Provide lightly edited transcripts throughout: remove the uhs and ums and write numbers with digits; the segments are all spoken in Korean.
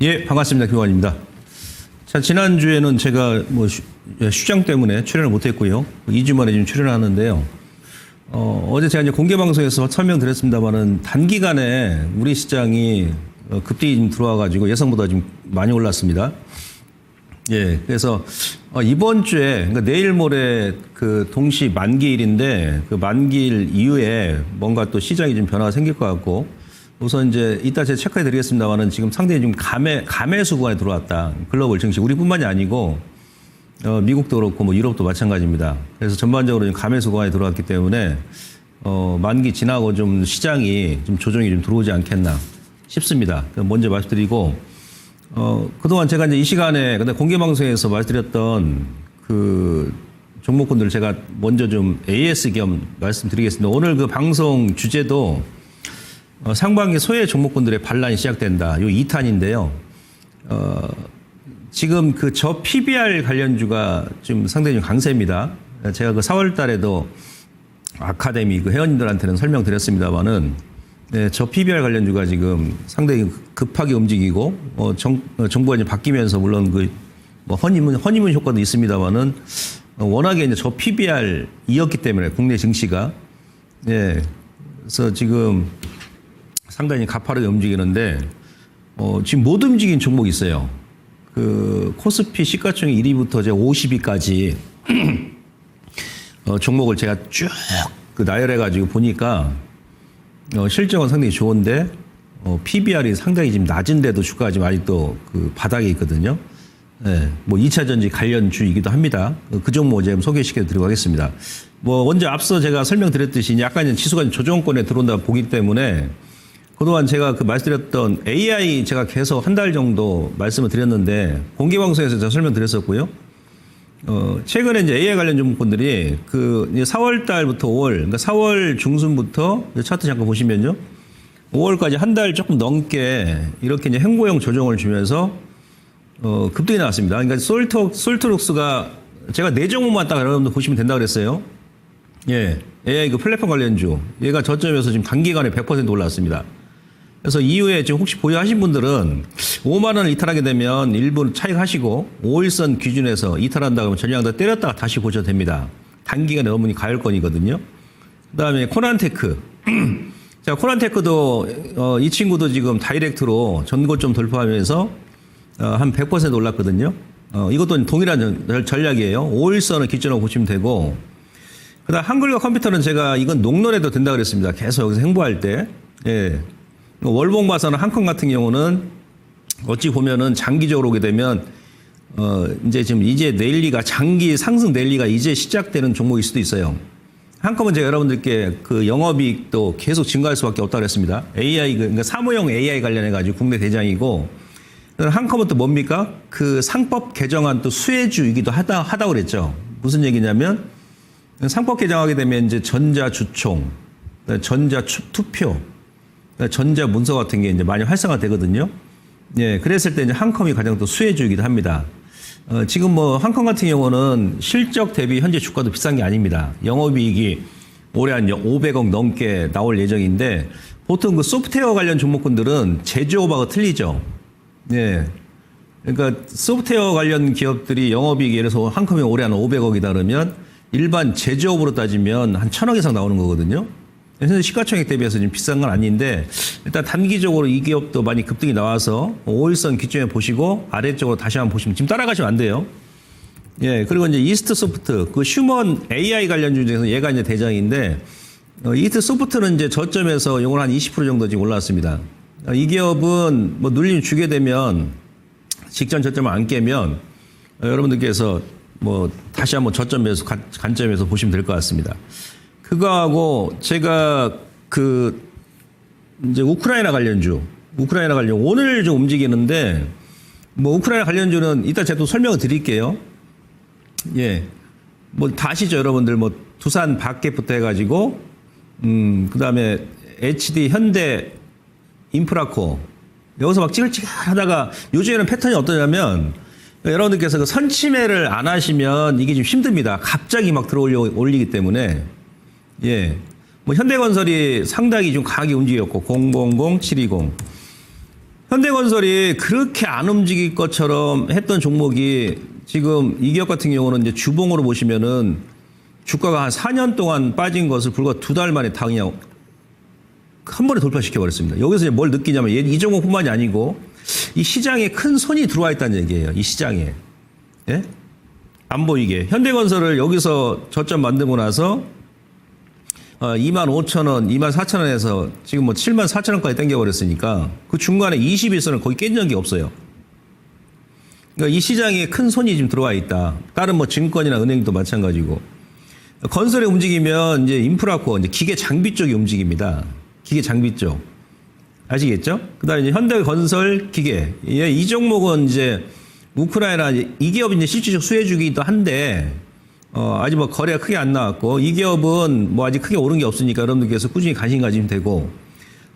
예, 반갑습니다. 김관입니다. 자, 지난주에는 제가 휴장 때문에 출연을 못했고요. 2주 만에 지금 출연하는데요. 어제 제가 이제 공개방송에서 설명드렸습니다만은 단기간에 우리 시장이 급등이 좀 들어와가지고 예상보다 좀 많이 올랐습니다. 예, 그래서 이번 주에, 그러니까 내일 모레 그 동시 만기일인데 그 만기일 이후에 뭔가 또 시장이 좀 변화가 생길 것 같고 우선 이제 이따 제가 체크해 드리겠습니다만은 지금 상당히 좀 감매수 구간에 들어왔다. 글로벌 증시. 우리뿐만이 아니고 미국도 그렇고 뭐 유럽도 마찬가지입니다. 그래서 전반적으로 감매수 구간에 들어왔기 때문에 만기 지나고 좀 시장이 좀 조정이 좀 들어오지 않겠나 싶습니다. 먼저 말씀드리고 그동안 제가 이제 이 시간에 근데 공개 방송에서 말씀드렸던 그 종목군들 제가 먼저 좀 AS 겸 말씀드리겠습니다. 오늘 그 방송 주제도 상반기 소외 종목군들의 반란이 시작된다. 요 2탄인데요. 지금 그 저 PBR 관련주가 좀 상당히 강세입니다. 제가 그 4월 달에도 아카데미 그 회원님들한테는 설명드렸습니다만은 네, 저 PBR 관련주가 지금 상당히 급하게 움직이고 정부가 이제 바뀌면서 물론 그 뭐 허니문 효과도 있습니다만은 워낙에 이제 저 PBR이었기 때문에 국내 증시가 예, 그래서 지금 상당히 가파르게 움직이는데 지금 못 움직인 종목이 있어요. 그 코스피 시가총액 1위부터 이제 50위까지 종목을 제가 쭉 그 나열해 가지고 보니까 실적은 상당히 좋은데 PBR이 상당히 지금 낮은데도 주가가 지금 아직도 그 바닥에 있거든요. 네, 뭐 2차 전지 관련주이기도 합니다. 그 종목 제가 소개시켜 드리고 하겠습니다. 뭐 먼저 앞서 제가 설명드렸듯이 약간 지수가 조정권에 들어온다 보기 때문에 그동안 제가 그 말씀드렸던 AI 제가 계속 한 달 정도 말씀을 드렸는데 공개 방송에서 제가 설명드렸었고요. 최근에 이제 AI 관련 종목분들이 그 4월 달부터 5월, 그러니까 4월 중순부터 차트 잠깐 보시면요. 5월까지 한 달 조금 넘게 이렇게 이제 행보형 조정을 주면서 급등이 나왔습니다. 그러니까 솔트록스가 제가 4종목만 딱 여러분들 보시면 된다고 그랬어요. 예. AI 그 플랫폼 관련주. 얘가 저점에서 지금 단기간에 100% 올랐습니다. 그래서 이후에 지금 혹시 보유하신 분들은 5만 원을 이탈하게 되면 일부 차익하시고 5일선 기준에서 이탈한다 그러면 전량 다 때렸다가 다시 보셔도 됩니다. 단기간에 너무 가열권이거든요. 그다음에 코난테크. 자, 코난테크도 이 친구도 지금 다이렉트로 전고점 돌파하면서 한 100% 올랐거든요. 이것도 동일한 전략이에요. 5일선을 기준으로 보시면 되고 그다음 한글과 컴퓨터는 제가 이건 농론해도 된다 그랬습니다. 계속 여기서 행보할 때. 예. 월봉 봐서는 한컴 같은 경우는 어찌 보면은 장기적으로 오게 되면 이제 내일리가 장기 상승 내일리가 이제 시작되는 종목일 수도 있어요. 한컴은 제가 여러분들께 그 영업이익도 계속 증가할 수밖에 없다고 그랬습니다. AI 그러니까 사무용 AI 관련해 가지고 국내 대장이고 한컴은 또 뭡니까? 그 상법 개정안 또 수혜주이기도 하다고 그랬죠. 무슨 얘기냐면 상법 개정하게 되면 이제 전자주총, 전자투표, 전자문서 같은 게 이제 많이 활성화되거든요. 예, 그랬을 때 이제 한컴이 가장 또 수혜주이기도 합니다. 지금 뭐 한컴 같은 경우는 실적 대비 현재 주가도 비싼 게 아닙니다. 영업이익이 올해 한 500억 넘게 나올 예정인데 보통 그 소프트웨어 관련 종목군들은 제조업하고 틀리죠. 예. 그러니까 소프트웨어 관련 기업들이 영업이익이 예를 들어서 한컴이 올해 한 500억이다 그러면 일반 제조업으로 따지면 한 1000억 이상 나오는 거거든요. 그래서 시가총액 대비해서 좀 비싼 건 아닌데 일단 단기적으로 이 기업도 많이 급등이 나와서 5일선 기준에 보시고 아래쪽으로 다시 한번 보시면 지금 따라가시면 안 돼요. 예, 그리고 이제 이스트 소프트 그 휴먼 AI 관련주 중에서 얘가 이제 대장인데 이스트 소프트는 이제 저점에서 요걸 한 20% 정도 지금 올라왔습니다. 이 기업은 뭐 눌림 주게 되면 직전 저점을 안 깨면 여러분들께서 뭐 다시 한번 저점에서 관점에서 보시면 될 것 같습니다. 그거하고 제가 그 이제 우크라이나 관련 오늘 좀 움직이는데 뭐 우크라이나 관련주는 이따 제가 또 설명을 드릴게요. 예, 뭐 다 아시죠 여러분들 뭐 두산 밖에부터 해가지고 그다음에 HD 현대 인프라코 여기서 막 찌글찌글하다가 요즘에는 패턴이 어떠냐면 여러분들께서 그 선침해를 안 하시면 이게 좀 힘듭니다. 갑자기 막 올리기 때문에. 예. 뭐 현대건설이 상당히 좀 강하게 움직였고 000720 현대건설이 그렇게 안 움직일 것처럼 했던 종목이 지금 이 기업 같은 경우는 이제 주봉으로 보시면은 주가가 한 4년 동안 빠진 것을 불과 2달 만에 다 그냥 한 번에 돌파시켜 버렸습니다. 여기서 이제 뭘 느끼냐면 이 종목뿐만이 아니고 이 시장에 큰 손이 들어와 있다는 얘기예요. 이 시장에. 예? 안 보이게. 현대건설을 여기서 저점 만들고 나서 25,000원, 24,000원에서 지금 뭐 74,000원까지 땡겨버렸으니까 그 중간에 21선을 거의 깬 적이 없어요. 그러니까 이 시장에 큰 손이 지금 들어와 있다. 다른 뭐 증권이나 은행도 마찬가지고. 건설이 움직이면 이제 인프라코, 이제 기계 장비 쪽이 움직입니다. 기계 장비 쪽. 아시겠죠? 그 다음에 이제 현대건설 기계. 이 종목은 이제 우크라이나 이 기업이 이제 실질적 수혜주기도 한데, 아직 뭐 거래가 크게 안 나왔고, 이 기업은 뭐 아직 크게 오른 게 없으니까 여러분들께서 꾸준히 관심 가지면 되고,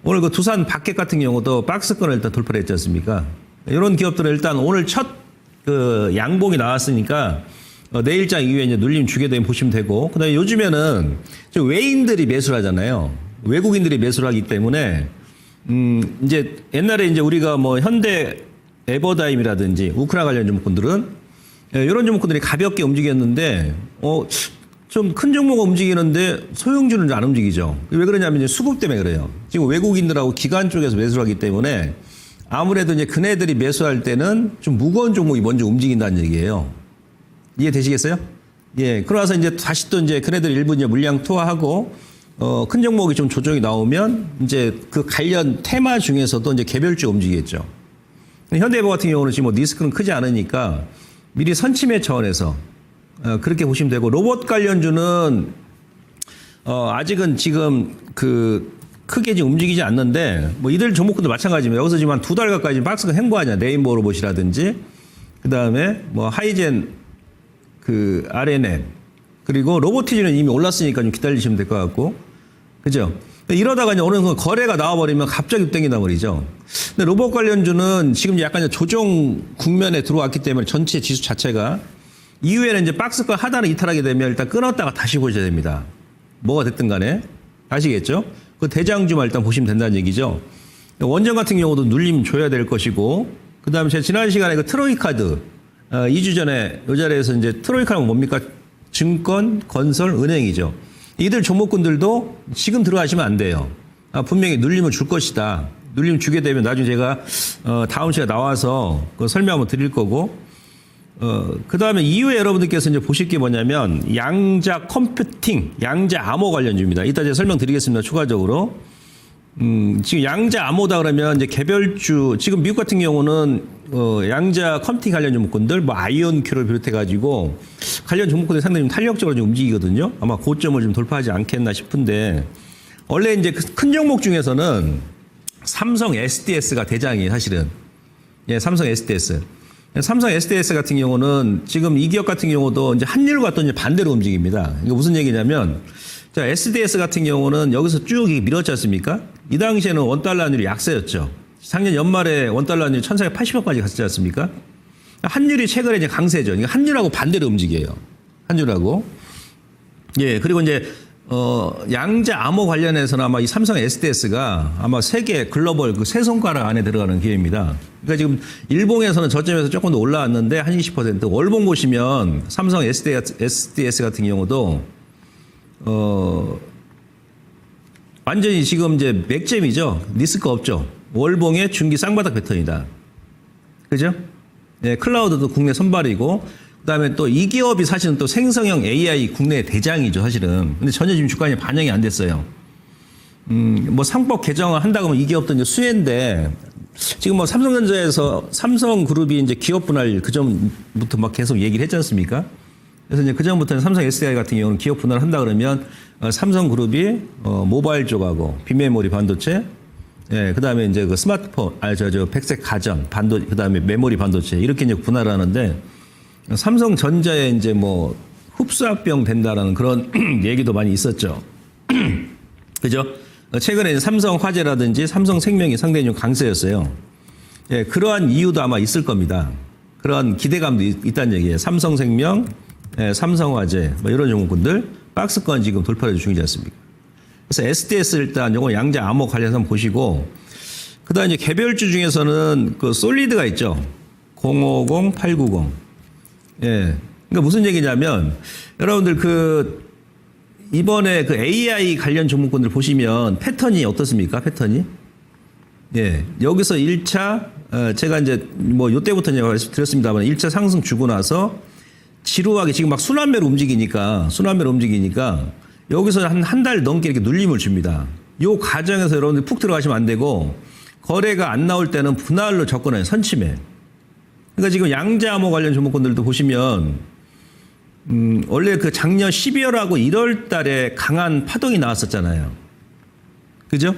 오늘 그 두산 박켓 같은 경우도 박스권을 일단 돌파를 했지 않습니까? 이런 기업들은 일단 오늘 첫 그 양봉이 나왔으니까, 내일장 이후에 이제 눌림 주게 되면 보시면 되고, 그 다음에 요즘에는 외인들이 매수를 하잖아요. 외국인들이 매수를 하기 때문에, 이제 옛날에 이제 우리가 뭐 현대 에버다임이라든지 우크라 관련 종목군들은 이런 종목군들이 가볍게 움직였는데, 좀 큰 종목은 움직이는데 소형주는 안 움직이죠. 왜 그러냐면 이제 수급 때문에 그래요. 지금 외국인들하고 기관 쪽에서 매수를 하기 때문에 아무래도 이제 그네들이 매수할 때는 좀 무거운 종목이 먼저 움직인다는 얘기예요. 이해되시겠어요? 예. 그러나서 이제 다시 또 이제 그네들 일부 이제 물량 투하하고, 큰 종목이 좀 조정이 나오면 이제 그 관련 테마 중에서도 이제 개별주 움직이겠죠. 현대해버 같은 경우는 지금 뭐 리스크는 크지 않으니까 미리 선침해 차원에서 그렇게 보시면 되고, 로봇 관련주는 아직은 지금 그 크게 지금 움직이지 않는데, 뭐 이들 종목들도 마찬가지입니다. 여기서 지금 한 2달 가까이 박스가 횡보하냐. 네임버 로봇이라든지, 그 다음에 뭐 하이젠 그 RNN, 그리고 로보티즈는 이미 올랐으니까 좀 기다리시면 될 것 같고, 그죠? 이러다가 이제 어느 순간 거래가 나와버리면 갑자기 땡긴다 버리죠. 근데 로봇 관련주는 지금 약간 조정 국면에 들어왔기 때문에 전체 지수 자체가 이후에는 이제 박스권 하단을 이탈하게 되면 일단 끊었다가 다시 보셔야 됩니다. 뭐가 됐든 간에. 아시겠죠? 그 대장주만 일단 보시면 된다는 얘기죠. 원전 같은 경우도 눌림 줘야 될 것이고, 그 다음에 제가 지난 시간에 그 트로이카드, 2주 전에 이 자리에서 이제 트로이카는 뭡니까? 증권, 건설, 은행이죠. 이들 종목군들도 지금 들어가시면 안 돼요. 분명히 눌림을 줄 것이다. 눌림 주게 되면 나중에 제가 다음 시간에 나와서 그 설명 한번 드릴 거고, 그 다음에 이후에 여러분들께서 이제 보실 게 뭐냐면 양자 컴퓨팅, 양자 암호 관련주입니다. 이따 제가 설명드리겠습니다. 추가적으로. 지금 양자 암호다 그러면 이제 개별주, 지금 미국 같은 경우는 양자 컴퓨팅 관련 종목군들, 뭐 아이온큐를 비롯해가지고 관련 종목군들이 상당히 좀 탄력적으로 좀 움직이거든요. 아마 고점을 좀 돌파하지 않겠나 싶은데, 원래 이제 큰 종목 중에서는 삼성 SDS가 대장이에요, 사실은. 예, 삼성 SDS. 삼성 SDS 같은 경우는 지금 이 기업 같은 경우도 이제 환율과 또 이제 반대로 움직입니다. 이게 무슨 얘기냐면, 자, SDS 같은 경우는 여기서 쭉 밀었지 않습니까? 이 당시에는 원달러 환율이 약세였죠. 작년 연말에 원달러 환율이 1,480원까지 갔지 않습니까? 환율이 최근에 이제 강세죠. 그러니까 환율하고 반대로 움직여요. 환율하고. 예, 그리고 이제, 양자 암호 관련해서는 아마 이 삼성 SDS가 아마 세계 글로벌 그 세 손가락 안에 들어가는 기회입니다. 그러니까 지금 일봉에서는 저점에서 조금 더 올라왔는데 한 20%, 월봉 보시면 삼성 SDS 같은 경우도 완전히 지금 이제 맥잼이죠. 리스크 없죠. 월봉의 중기 쌍바닥 패턴이다. 그죠? 네, 클라우드도 국내 선발이고, 그다음에 또 이 기업이 사실은 또 생성형 AI 국내 대장이죠, 사실은. 근데 전혀 지금 주가에 반영이 안 됐어요. 뭐 상법 개정을 한다고 하면 이 기업도 이제 수혜인데, 지금 뭐 삼성전자에서 삼성그룹이 이제 기업 분할 그 전부터 막 계속 얘기를 했지 않습니까? 그래서 이제 그 전부터는 삼성 SDI 같은 경우는 기업 분할을 한다 그러면 삼성그룹이 모바일 쪽하고 빈메모리 반도체, 예, 그다음에 이제 그 스마트폰, 백색 가전, 그다음에 메모리 반도체 이렇게 이제 분할을 하는데, 삼성전자에 이제 뭐 흡수합병 된다라는 그런 얘기도 많이 있었죠. 그죠? 최근에 이제 삼성화재라든지 삼성생명이 상당히 좀 강세였어요. 예, 그러한 이유도 아마 있을 겁니다. 그러한 기대감도 있다는 얘기예요. 삼성생명, 예, 삼성화재, 뭐 이런 종목군들 박스권 지금 돌파를 중이지 않습니까? 그래서 SDS 일단 요거 양자 암호 관련해서 한번 보시고, 그다음 이제 개별주 중에서는 그 솔리드가 있죠. 050, 890. 예. 그러니까 무슨 얘기냐면 여러분들 그 이번에 그 AI 관련 종목군들 보시면 패턴이 어떻습니까? 패턴이? 예. 여기서 1차 제가 이제 뭐 요때부터 제가 말씀드렸습니다만 1차 상승 주고 나서 지루하게 지금 막 순환매로 움직이니까 여기서 한 달 넘게 이렇게 눌림을 줍니다. 요 과정에서 여러분들 푹 들어가시면 안 되고 거래가 안 나올 때는 분할로 접근해요. 선침해. 그러니까 지금 양자암호 관련 종목군들도 보시면 원래 그 작년 12월하고 1월 달에 강한 파동이 나왔었잖아요. 그죠?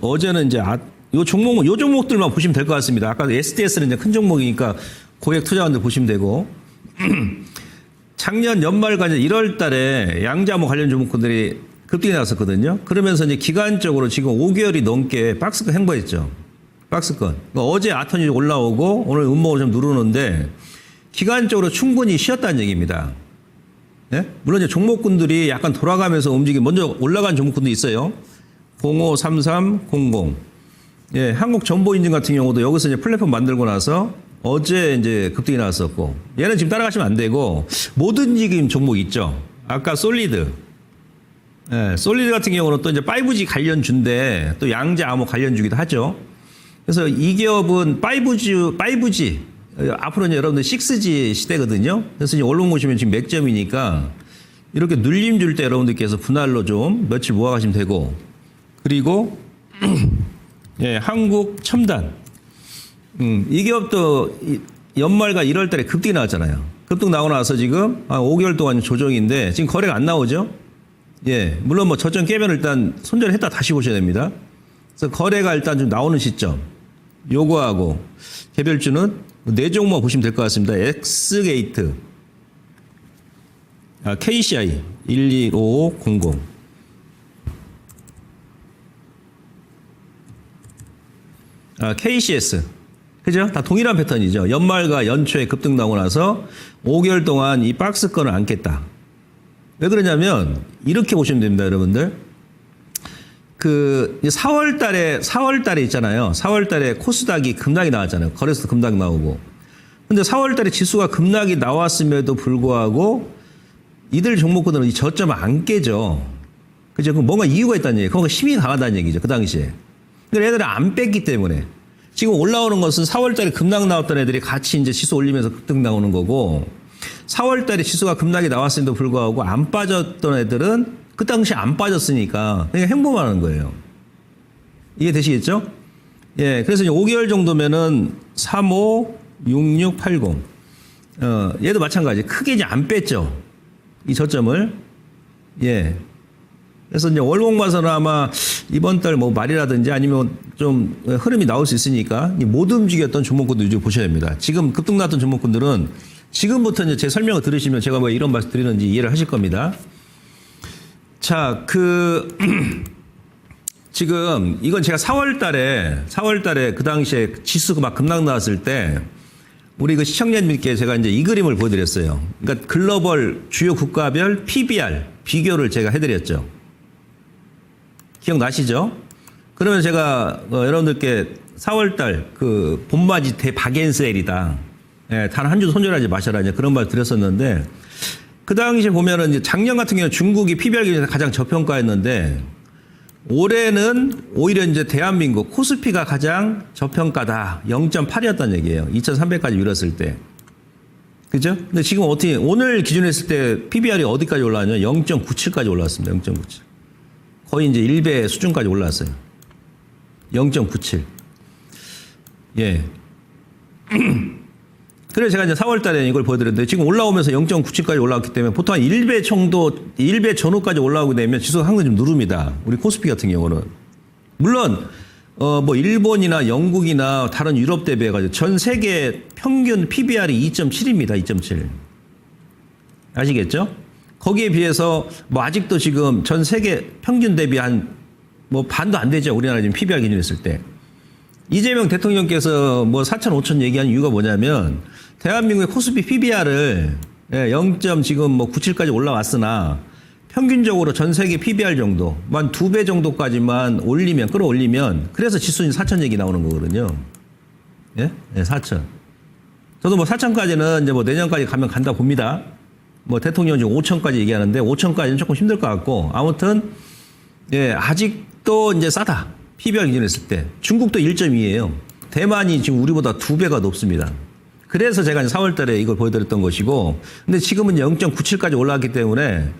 어제는 이제 요 종목들만 보시면 될 것 같습니다. 아까 SDS는 이제 큰 종목이니까 고액 투자원들 보시면 되고 작년 연말과 이제 1월 달에 양자암호 관련 종목군들이 급등이 나왔었거든요. 그러면서 이제 기간적으로 지금 5개월이 넘게 박스권 횡보했죠. 박스권. 그러니까 어제 아턴이 올라오고 오늘 음모를 좀 누르는데 기간적으로 충분히 쉬었다는 얘기입니다. 네? 물론 이제 종목군들이 약간 돌아가면서 움직이 먼저 올라간 종목군도 있어요. 053300. 예, 한국정보인증 같은 경우도 여기서 이제 플랫폼 만들고 나서 어제 이제 급등이 나왔었고 얘는 지금 따라가시면 안 되고 모든 지금 종목 있죠. 아까 솔리드. 예, 솔리드 같은 경우는 또 이제 5G 관련주인데 또 양자암호 관련주기도 하죠. 그래서 이 기업은 5G 앞으로 이제 여러분들 6G 시대거든요. 그래서 이제 언론 보시면 지금 맥점이니까 이렇게 눌림 줄 때 여러분들께서 분할로 좀 며칠 모아가시면 되고 그리고 예, 한국 첨단. 이 기업도 연말과 1월 달에 급등이 나왔잖아요. 급등 나오고 나서 지금 5개월 동안 조정인데 지금 거래가 안 나오죠? 예, 물론 뭐 저점 깨면 일단 손절했다 다시 보셔야 됩니다. 그래서 거래가 일단 좀 나오는 시점. 요거하고 개별주는 네 종목 보시면 될 것 같습니다. 엑스게이트, KCI 125500. KCS. 그죠? 다 동일한 패턴이죠. 연말과 연초에 급등 나오고 나서 5개월 동안 이 박스권을 안겠다. 왜 그러냐면 이렇게 보시면 됩니다, 여러분들. 그 4월 달에 있잖아요. 4월 달에 코스닥이 급락이 나왔잖아요. 거래소 급락 나오고. 근데 4월 달에 지수가 급락이 나왔음에도 불구하고 이들 종목군들은 이 저점을 안 깨죠. 그죠? 그럼 뭔가 이유가 있다는 얘기예요. 그건 힘이 강하다는 얘기죠. 그 당시에. 근데 애들은 안 뺐기 때문에. 지금 올라오는 것은 4월 달에 급락 나왔던 애들이 같이 이제 지수 올리면서 급등 나오는 거고 4월 달에 지수가 급락이 나왔음에도 불구하고 안 빠졌던 애들은 그 당시에 안 빠졌으니까 그냥 행보만 하는 거예요. 이해 되시겠죠? 예. 그래서 이제 5개월 정도면은 35, 66, 80. 얘도 마찬가지. 크게 이제 안 뺐죠. 이 저점을. 예. 그래서 이제 월봉 봐서는 아마 이번 달 뭐 말이라든지 아니면 좀 흐름이 나올 수 있으니까 못 움직였던 종목군들 이제 보셔야 됩니다. 지금 급등 났던 종목군들은 지금부터 이제 제 설명을 들으시면 제가 뭐 이런 말씀 드리는지 이해를 하실 겁니다. 자, 지금 이건 제가 4월 달에 그 당시에 지수가 막 급락 나왔을 때 우리 그 시청자님께 제가 이제 이 그림을 보여드렸어요. 그러니까 글로벌 주요 국가별 PBR 비교를 제가 해드렸죠. 기억나시죠? 그러면 제가 여러분들께 4월달 그 봄맞이 대박앤세일이다. 예, 단 한 주 손절하지 마셔라. 이제 그런 말 드렸었는데 그 당시에 보면은 이제 작년 같은 경우는 중국이 PBR 기준에서 가장 저평가였는데 올해는 오히려 이제 대한민국 코스피가 가장 저평가다. 0.8이었다는 얘기예요. 2,300까지 밀었을 때. 그죠? 근데 지금 어떻게 오늘 기준으로 했을 때 PBR이 어디까지 올라왔냐? 0.97까지 올라왔습니다. 0.97. 거의 이제 1배 수준까지 올라왔어요. 0.97. 예. 그래서 제가 이제 4월 달에 이걸 보여드렸는데 지금 올라오면서 0.97까지 올라왔기 때문에 보통 한 1배 정도, 1배 전후까지 올라오게 되면 지수가 항상 좀 누릅니다. 우리 코스피 같은 경우는. 물론, 뭐 일본이나 영국이나 다른 유럽 대비해가지고 전 세계 평균 PBR이 2.7입니다. 2.7. 아시겠죠? 거기에 비해서 뭐 아직도 지금 전 세계 평균 대비 한 뭐 반도 안 되죠. 우리나라 지금 PBR 기준 했을 때. 이재명 대통령께서 뭐 4천, 5천 얘기한 이유가 뭐냐면 대한민국의 코스피 PBR을 0. 지금 뭐 97까지 올라왔으나 평균적으로 전 세계 PBR 정도, 한 2배 정도까지만 끌어올리면, 그래서 지수는 4천 얘기 나오는 거거든요. 예? 네, 4천. 저도 뭐 4천까지는 이제 뭐 내년까지 가면 간다 봅니다. 뭐 대통령 지금 5천까지 얘기하는데 5천까지는 조금 힘들 것 같고, 아무튼, 예, 아직도 이제 싸다. PBR 기준했을 때. 중국도 1.2예요. 대만이 지금 우리보다 2배가 높습니다. 그래서 제가 이제 4월 달에 이걸 보여드렸던 것이고, 근데 지금은 0.97까지 올라왔기 때문에,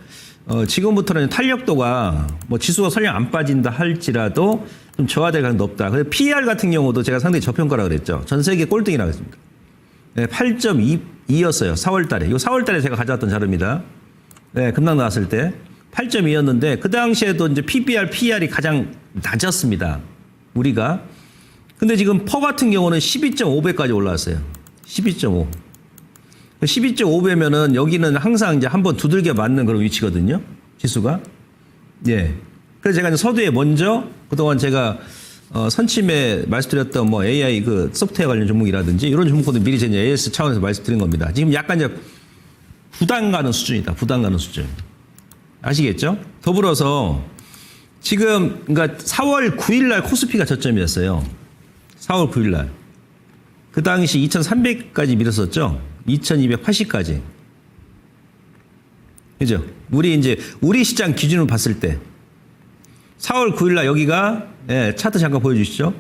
지금부터는 탄력도가 뭐 지수가 설령 안 빠진다 할지라도 좀 저하될 가능성이 높다. 그래서 PER 같은 경우도 제가 상당히 저평가라 그랬죠. 전 세계 꼴등이라고 했습니다. 네, 8.2였어요. 4월 달에. 이거 4월 달에 제가 가져왔던 자료입니다. 네, 급락 나왔을 때 8.2였는데 그 당시에도 이제 PBR, PER이 가장 낮았습니다. 우리가. 근데 지금 퍼 같은 경우는 12.5배까지 올라왔어요. 12.5. 12.5배면은 여기는 항상 이제 한번 두들겨 맞는 그런 위치거든요. 지수가. 예. 그래서 제가 이제 서두에 먼저 그동안 제가 선침에 말씀드렸던 뭐 AI 그 소프트웨어 관련 종목이라든지 이런 종목들도 미리 제가 AS 차원에서 말씀드린 겁니다. 지금 약간 이제 부담 가는 수준이다. 부담 가는 수준. 아시겠죠? 더불어서 지금 그러니까 4월 9일 날 코스피가 저점이었어요. 4월 9일 날. 그 당시 2,300까지 밀었었죠. 2,280까지. 그죠? 우리 시장 기준으로 봤을 때 4월 9일 날 여기가 예, 차트 잠깐 보여주시죠.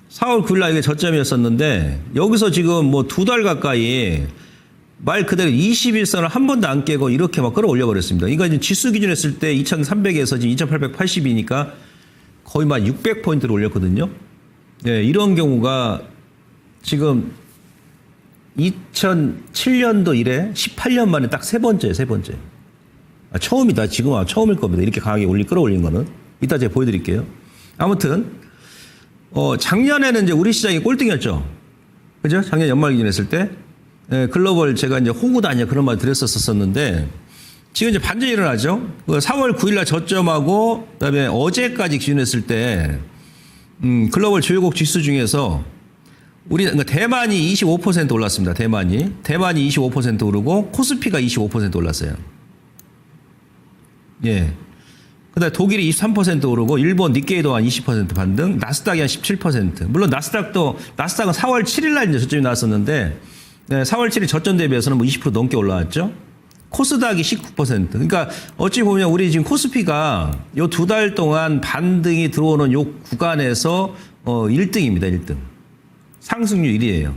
4월 9일 날 이게 저점이었었는데 여기서 지금 뭐 2달 가까이 말 그대로 21선을 한 번도 안 깨고 이렇게 막 끌어올려 버렸습니다. 이거 이제 지수 기준 했을 때 2,300에서 지금 2,880이니까 거의 막 600포인트를 올렸거든요. 예, 이런 경우가 지금 2007년도 이래 18년 만에 딱 세 번째. 처음이다. 지금 처음일 겁니다. 이렇게 강하게 끌어올린 거는. 이따 제가 보여드릴게요. 아무튼, 작년에는 이제 우리 시장이 꼴등이었죠. 그죠? 작년 연말 기준 했을 때. 예, 글로벌 제가 이제 호구다 아니야 그런 말 드렸었었는데 지금 이제 반전이 일어나죠. 4월 9일 날 저점하고 그다음에 어제까지 기준했을 때, 글로벌 주요국 지수 중에서 그러니까 대만이 25% 올랐습니다. 대만이 25% 오르고 코스피가 25% 올랐어요. 예. 그다음에 독일이 23% 오르고 일본 니케이도 한 20% 반등, 나스닥이 한 17%. 물론 나스닥은 4월 7일 날 이제 저점이 나왔었는데 네, 4월 7일 저점 대비해서는 뭐 20% 넘게 올라왔죠. 코스닥이 19%. 그러니까 어찌 보면 우리 지금 코스피가 요 2달 동안 반등이 들어오는 요 구간에서 1등입니다. 1등. 상승률 1위예요.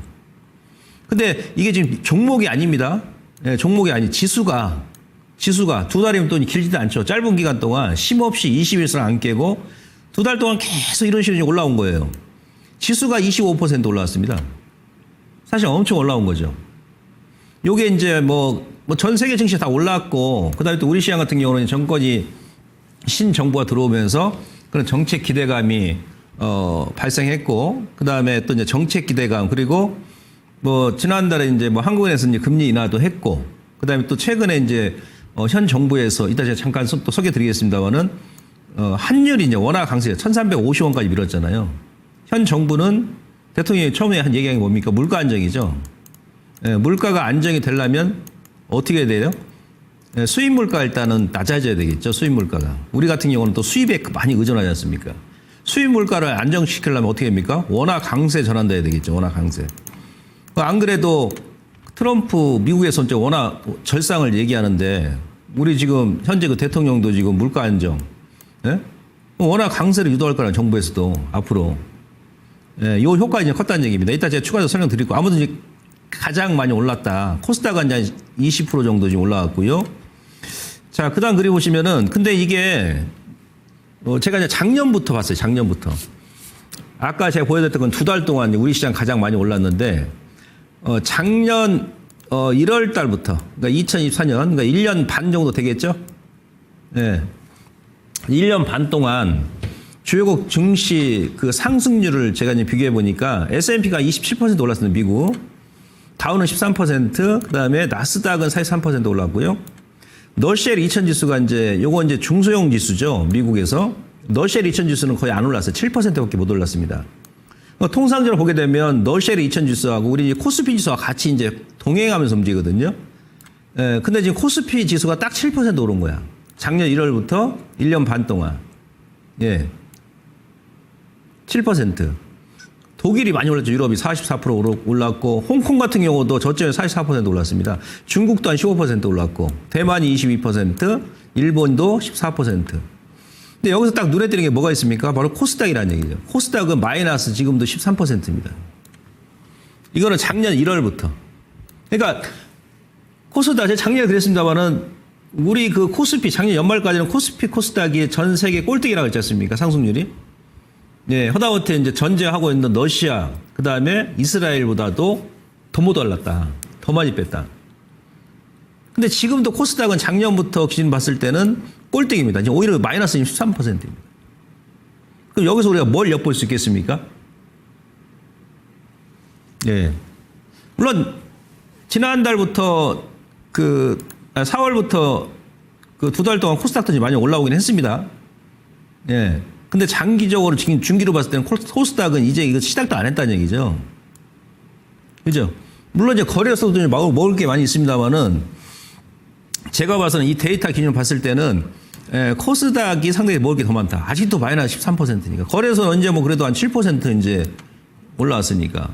근데 이게 지금 종목이 아닙니다. 네, 종목이 아니 지수가 2달이면 또 길지도 않죠. 짧은 기간 동안 쉼없이 21선을 안 깨고 2달 동안 계속 이런 식으로 올라온 거예요. 지수가 25% 올라왔습니다. 사실 엄청 올라온 거죠. 요게 이제 뭐 전 세계 증시 다 올랐고, 그 다음에 또 우리 시장 같은 경우는 정권이 신정부가 들어오면서 그런 정책 기대감이 발생했고, 그 다음에 또 이제 정책 기대감, 그리고 뭐 지난달에 이제 뭐 한국은행에서 이제 금리 인하도 했고, 그 다음에 또 최근에 이제 현 정부에서 이따 제가 잠깐 또 소개드리겠습니다만은 환율이 이제 워낙 강세해요. 1,350원까지 밀었잖아요. 현 정부는 대통령이 처음에 한 얘기한 게 뭡니까? 물가 안정이죠. 예, 물가가 안정이 되려면 어떻게 해야 돼요? 예, 수입 물가 일단은 낮아져야 되겠죠. 수입 물가가. 우리 같은 경우는 또 수입에 많이 의존하지 않습니까? 수입 물가를 안정시키려면 어떻게 합니까? 워낙 강세 전환돼야 되겠죠. 워낙 강세. 안 그래도 트럼프 미국에서 이제 워낙 절상을 얘기하는데 우리 지금 현재 그 대통령도 지금 물가 안정, 예? 워낙 강세를 유도할 거라는 정부에서도 앞으로. 예, 이 효과가 이제 컸다는 얘기입니다. 이따 제가 추가해서 설명드리고, 아무튼 이제 가장 많이 올랐다. 코스닥은 이제 20% 정도 지금 올라갔고요. 자, 그 다음 그리 보시면은, 근데 이게, 제가 이제 작년부터 봤어요. 작년부터. 아까 제가 보여드렸던 건 2달 동안 우리 시장 가장 많이 올랐는데, 작년, 1월 달부터, 그러니까 2024년, 그러니까 1년 반 정도 되겠죠? 예. 1년 반 동안 주요국 증시 그 상승률을 제가 이제 비교해 보니까 S&P가 27% 올랐습니다. 미국. 다우는 13%, 그다음에 나스닥은 43% 올랐고요. 너쉘 2000 지수가 요거 이제 중소형 지수죠. 미국에서. 너쉘 2000 지수는 거의 안 올랐어요. 7%밖에 못 올랐습니다. 통상적으로 보게 되면 너쉘 2000 지수하고 우리 코스피 지수와 같이 이제 동행하면서 움직이거든요. 예, 근데 지금 코스피 지수가 딱 7% 오른 거야. 작년 1월부터 1년 반 동안. 예. 7%. 독일이 많이 올랐죠. 유럽이 44% 올랐고, 홍콩 같은 경우도 저점에 44% 올랐습니다. 중국도 한 15% 올랐고, 대만이 22%, 일본도 14%. 근데 여기서 딱 눈에 띄는 게 뭐가 있습니까? 바로 코스닥이라는 얘기죠. 코스닥은 마이너스 지금도 13%입니다. 이거는 작년 1월부터. 그러니까 코스닥, 제가 작년에 그랬습니다만은 우리 그 코스피, 작년 연말까지는 코스피, 코스닥이 전 세계 꼴등이라고 했지 않습니까? 상승률이. 예, 허다못해 이제 전제하고 있는 러시아, 그 다음에 이스라엘보다도 더 못 올랐다. 더 많이 뺐다. 근데 지금도 코스닥은 작년부터 기준 봤을 때는 꼴등입니다. 지금 오히려 마이너스 13%입니다. 그럼 여기서 우리가 뭘 엿볼 수 있겠습니까? 예. 물론, 지난달부터 4월부터 그 2달 동안 코스닥도 많이 올라오긴 했습니다. 예. 근데 장기적으로 지금 중기로 봤을 때는 코스닥은 이제 이거 시작도 안 했다는 얘기죠. 그죠? 물론 이제 거래소도 먹을 게 많이 있습니다만은 제가 봐서는 이 데이터 기준으로 봤을 때는 코스닥이 상당히 먹을 게 더 많다. 아직도 마이너스 13%니까. 거래소는 언제 뭐 그래도 한 7% 이제 올라왔으니까.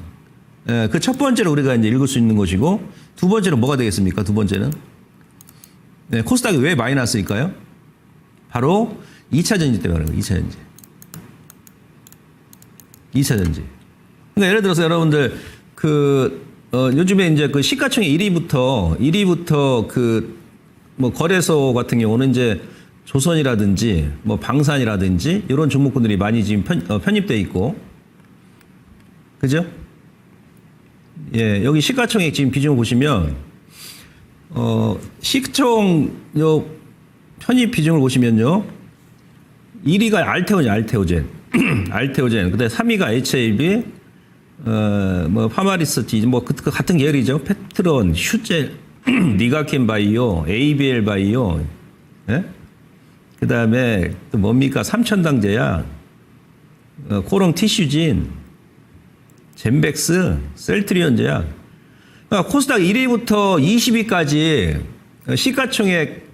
그 첫 번째로 우리가 이제 읽을 수 있는 것이고 두 번째로 뭐가 되겠습니까? 두 번째는. 네, 코스닥이 왜 마이너스일까요? 바로 2차 전지 때문에 그런 거예요. 2차 전지. 2차 전지. 그러니까 예를 들어서 여러분들 요즘에 이제 그 시가총액 1위부터 뭐 거래소 같은 경우는 이제 조선이라든지 뭐 방산이라든지 이런 종목군들이 많이 지금 편입돼 있고, 그죠? 예, 여기 시가총액 지금 비중을 보시면 시총 요 편입 비중을 보시면요, 1위가 알테오젠, 알테오젠. 그다음에 3위가 HAB, 뭐 파마리서티, 뭐 그 같은 계열이죠. 페트론, 휴젤, 니가켄 바이오, ABL 바이오, 예? 그다음에 또 뭡니까? 삼천당제약, 코롱 티슈진, 젠백스, 셀트리온 제약. 그러니까 코스닥 1위부터 20위까지 시가총액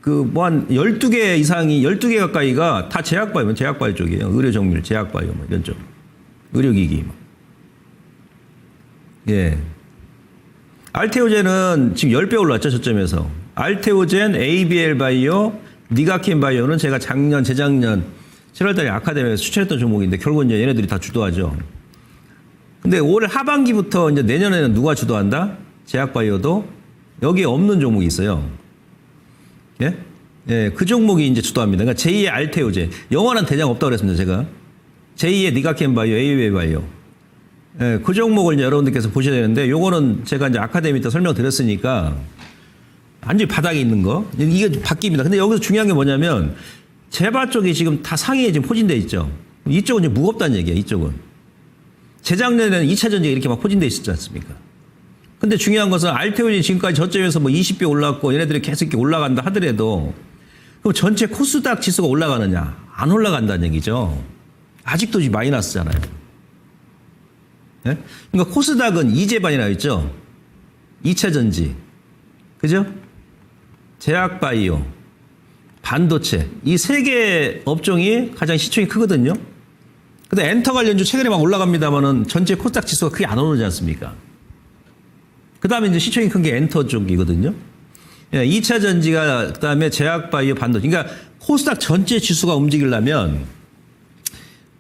뭐 한 12개 이상이 12개 가까이가 다 제약바이오 쪽이에요. 의료정밀, 제약바이오 뭐 이런 쪽. 의료기기 뭐. 예. 알테오젠은 지금 10배 올랐죠, 저점에서. 알테오젠, ABL 바이오, 니가켄 바이오는 제가 재작년 7월달에 아카데미에서 추천했던 종목인데 결국은 이제 얘네들이 다 주도하죠. 근데 올 하반기부터 이제 내년에는 누가 주도한다? 제약바이오도 여기에 없는 종목이 있어요. 예? 예, 그 종목이 이제 주도합니다. 그러니까 제2의 알테오젠. 영원한 대장 없다고 그랬습니다, 제가. 제2의 니가켄 바이오, ABL 바이오. 예, 그 종목을 이제 여러분들께서 보셔야 되는데, 요거는 제가 이제 아카데미 때 설명드렸으니까, 완전히 바닥에 있는 거. 이게 바뀝니다. 근데 여기서 중요한 게 뭐냐면, 제바 쪽이 지금 다 상위에 지금 포진돼 있죠. 이쪽은 이제 무겁다는 얘기예요, 이쪽은. 재작년에는 2차 전지가 이렇게 막 포진돼 있었지 않습니까? 근데 중요한 것은 알테오젠이 지금까지 저점에서 뭐 20배 올랐고 얘네들이 계속 이렇게 올라간다 하더라도 그럼 전체 코스닥 지수가 올라가느냐? 안 올라간다는 얘기죠. 아직도 마이너스잖아요. 네? 그러니까 코스닥은 이재반이라고 했죠. 2차 전지. 그죠? 제약바이오, 반도체. 이 세 개 업종이 가장 시총이 크거든요. 근데 엔터 관련주 최근에 막 올라갑니다만은 전체 코스닥 지수가 크게 안 오르지 않습니까? 그 다음에 이제 시총이 큰 게 엔터 쪽이거든요. 예, 2차 전지가, 그 다음에 제약바이오, 반도체. 그러니까 코스닥 전체 지수가 움직이려면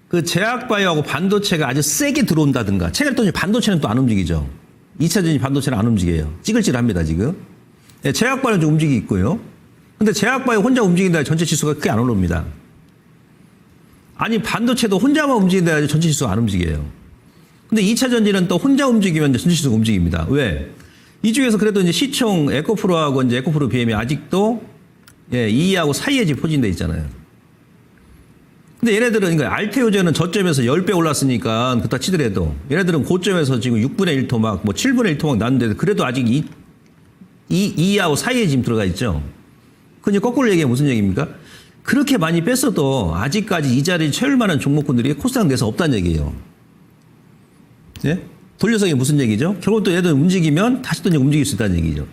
그 제약바이오하고 반도체가 아주 세게 들어온다든가. 최근에 또 반도체는 또 안 움직이죠. 2차 전지 반도체는 안 움직여요. 찌글찌글합니다, 지금. 예, 제약바이오는 좀 움직이고 있고요. 근데 제약바이오 혼자 움직인다 전체 지수가 크게 안 오릅니다. 아니, 반도체도 혼자만 움직인다 전체 지수가 안 움직여요. 근데 2차 전지는 또 혼자 움직이면 전체 지수가 움직입니다. 왜? 이 중에서 그래도 이제 시총 에코프로하고 이제 에코프로 BM이 아직도 2위하고 사이에 지금 포진돼 있잖아요. 근데 얘네들은 그러니까 알테오젠은 저점에서 10배 올랐으니까 그렇다 치더라도 얘네들은 고점에서 지금 6분의 1 토막, 뭐 7분의 1 토막 났는데 그래도 아직 2위하고 사이에 지금 들어가 있죠. 그냥 거꾸로 얘기하면 무슨 얘기입니까? 그렇게 많이 뺐어도 아직까지 이 자리를 채울 만한 종목군들이 코스닥 내에서 없다는 얘기예요. 예? 돌려서 이게 무슨 얘기죠? 결국 또 얘들 움직이면 다시 또 움직일 수 있다는 얘기죠.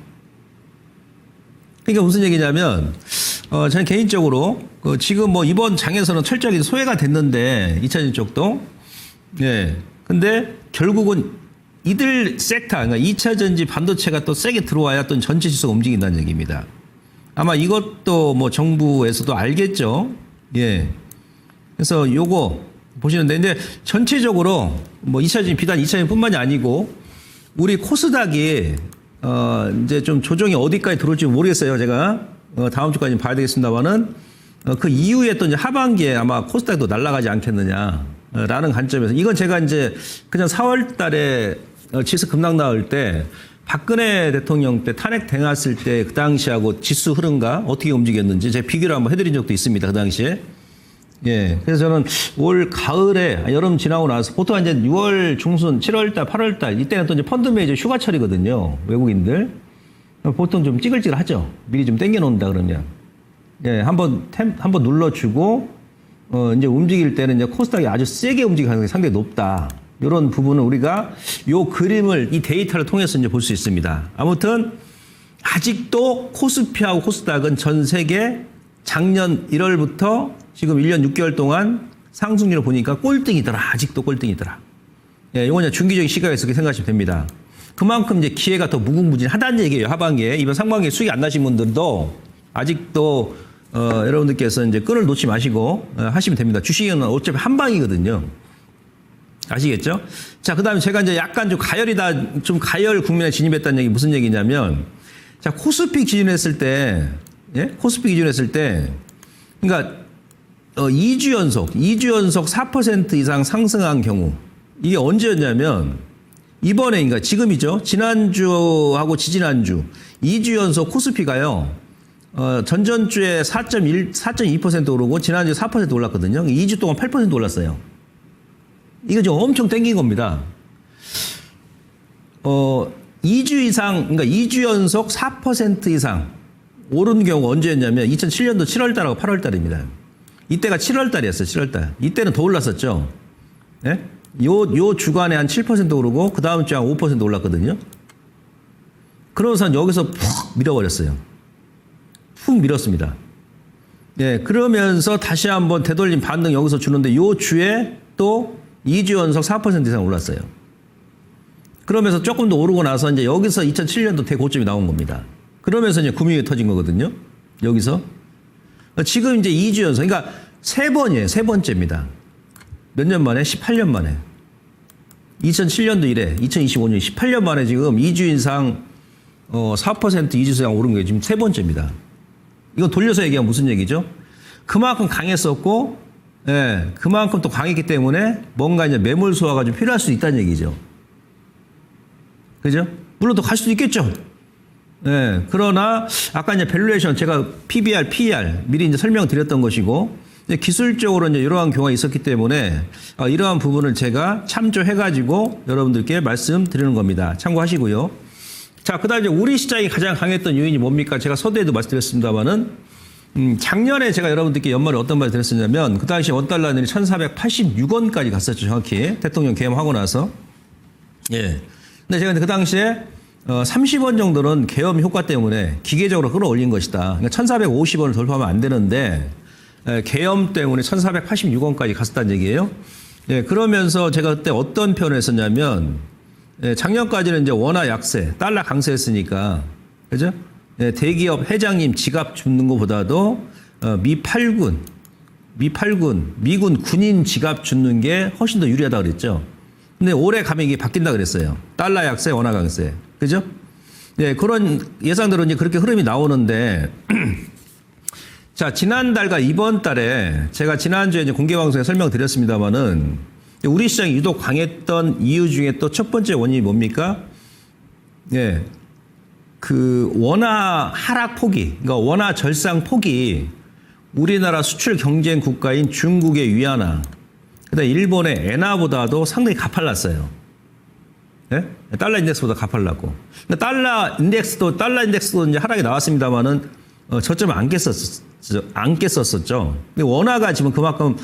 그러니까 무슨 얘기냐면 저는 개인적으로 지금 뭐 이번 장에서는 철저하게 소외가 됐는데 2차전지 쪽도 예. 근데 결국은 이들 섹터, 그러니까 2차전지 반도체가 또 세게 들어와야 또 전체 지수가 움직인다는 얘기입니다. 아마 이것도 뭐 정부에서도 알겠죠. 예. 그래서 요거 보시는데, 근데 전체적으로 뭐 2차전지 비단 2차전지뿐만이 아니고 우리 코스닥이 이제 좀 조정이 어디까지 들어올지 모르겠어요. 제가 다음 주까지 봐야 되겠습니다만은 그 이후에 또 이제 하반기에 아마 코스닥도 날아가지 않겠느냐라는 관점에서 이건 제가 이제 그냥 4월 달에 지수 급락 나올 때 박근혜 대통령 때 탄핵 당했을 때 그 당시하고 지수 흐름과 어떻게 움직였는지 제가 비교를 한번 해드린 적도 있습니다. 그 당시에. 예. 그래서 저는 올 가을에, 여름 지나고 나서 보통 이제 6월 중순, 7월 달, 8월 달, 이때는 또 이제 펀드 매니저 휴가철이거든요. 외국인들. 보통 좀 찌글찌글 하죠. 미리 좀 땡겨놓는다 그러면. 예. 한번 눌러주고, 이제 움직일 때는 이제 코스닥이 아주 세게 움직일 가능성이 상당히 높다. 이런 부분은 우리가 요 그림을, 이 데이터를 통해서 이제 볼 수 있습니다. 아무튼, 아직도 코스피하고 코스닥은 전 세계 작년 1월부터 지금 1년 6개월 동안 상승률을 보니까 꼴등이더라. 아직도 꼴등이더라. 예, 이건 이제 중기적인 시각에서 그렇게 생각하시면 됩니다. 그만큼 이제 기회가 더 무궁무진하다는 얘기예요. 하반기에. 이번 상반기에 수익이 안 나신 분들도 아직도, 여러분들께서 이제 끈을 놓지 마시고, 하시면 됩니다. 주식은 어차피 한 방이거든요. 아시겠죠? 자, 그 다음에 제가 이제 약간 좀 가열 국면에 진입했다는 얘기 무슨 얘기냐면, 자, 코스피 기준했을 때, 예? 코스피 기준했을 때, 그러니까, 2주 연속 4% 이상 상승한 경우, 이게 언제였냐면, 이번에, 그러니까 지금이죠. 지난주하고 지지난주, 2주 연속 코스피가요, 전전주에 4.2% 오르고, 지난주에 4% 올랐거든요. 2주 동안 8% 올랐어요. 이거 지금 엄청 땡긴 겁니다. 2주 이상, 그러니까 2주 연속 4% 이상 오른 경우가 언제였냐면 2007년도 7월 달하고 8월 달입니다. 이때가 7월 달이었어요, 7월 달. 이때는 더 올랐었죠. 예? 요 주간에 한 7% 오르고 그 다음 주에 한 5% 올랐거든요. 그러고서 여기서 푹 밀어버렸어요. 푹 밀었습니다. 예, 그러면서 다시 한번 되돌림 반등 여기서 주는데 요 주에 또 2주 연속 4% 이상 올랐어요. 그러면서 조금 더 오르고 나서 이제 여기서 2007년도 대고점이 나온 겁니다. 그러면서 이제 구미가 터진 거거든요. 여기서. 지금 이제 2주 연속, 그러니까 세 번이에요. 세 번째입니다. 몇 년 만에? 18년 만에. 2007년도 이래, 2025년 18년 만에 지금 2주 이상 4% 2주 이상 오른 게 지금 세 번째입니다. 이건 돌려서 얘기하면 무슨 얘기죠? 그만큼 강했었고, 예, 그만큼 또 강했기 때문에 뭔가 이제 매물 소화가 좀 필요할 수 있다는 얘기죠. 그죠? 물론 더 갈 수도 있겠죠. 예, 그러나 아까 이제 밸류에이션 제가 PBR, PER 미리 이제 설명드렸던 것이고 기술적으로 이제 이러한 경우가 있었기 때문에 이러한 부분을 제가 참조해가지고 여러분들께 말씀드리는 겁니다. 참고하시고요. 자, 그다음에 우리 시장이 가장 강했던 요인이 뭡니까? 제가 서두에도 말씀드렸습니다만은 작년에 제가 여러분들께 연말에 어떤 말 드렸었냐면 그 당시 원달러는 1,486원까지 갔었죠. 정확히 대통령 개엄하고 나서. 예. 근데 제가 그 당시에 30원 정도는 계엄 효과 때문에 기계적으로 끌어올린 것이다. 그러니까 1,450원을 돌파하면 안 되는데 계엄 때문에 1,486원까지 갔었다는 얘기예요. 예, 그러면서 제가 그때 어떤 표현을 했었냐면 작년까지는 이제 원화 약세, 달러 강세였으니까 그죠? 예, 대기업 회장님 지갑 줍는 것보다도 미군 군인 지갑 줍는 게 훨씬 더 유리하다 그랬죠. 근데 올해 가면 이게 바뀐다 그랬어요. 달러 약세, 원화 강세. 그죠? 예, 그런 예상대로 이제 그렇게 흐름이 나오는데, 자, 지난달과 이번 달에 제가 지난주에 이제 공개방송에 설명드렸습니다만은, 우리 시장이 유독 강했던 이유 중에 또 첫 번째 원인이 뭡니까? 예. 그 원화 하락 폭이, 그러니까 원화 절상 폭이 우리나라 수출 경쟁 국가인 중국의 위안화, 그다음 일본의 엔화보다도 상당히 가팔랐어요. 예? 달러 인덱스보다 가팔랐고. 달러 인덱스도 이제 하락이 나왔습니다만은 저점을 안 깼었었죠. 근데 원화가 지금 그만큼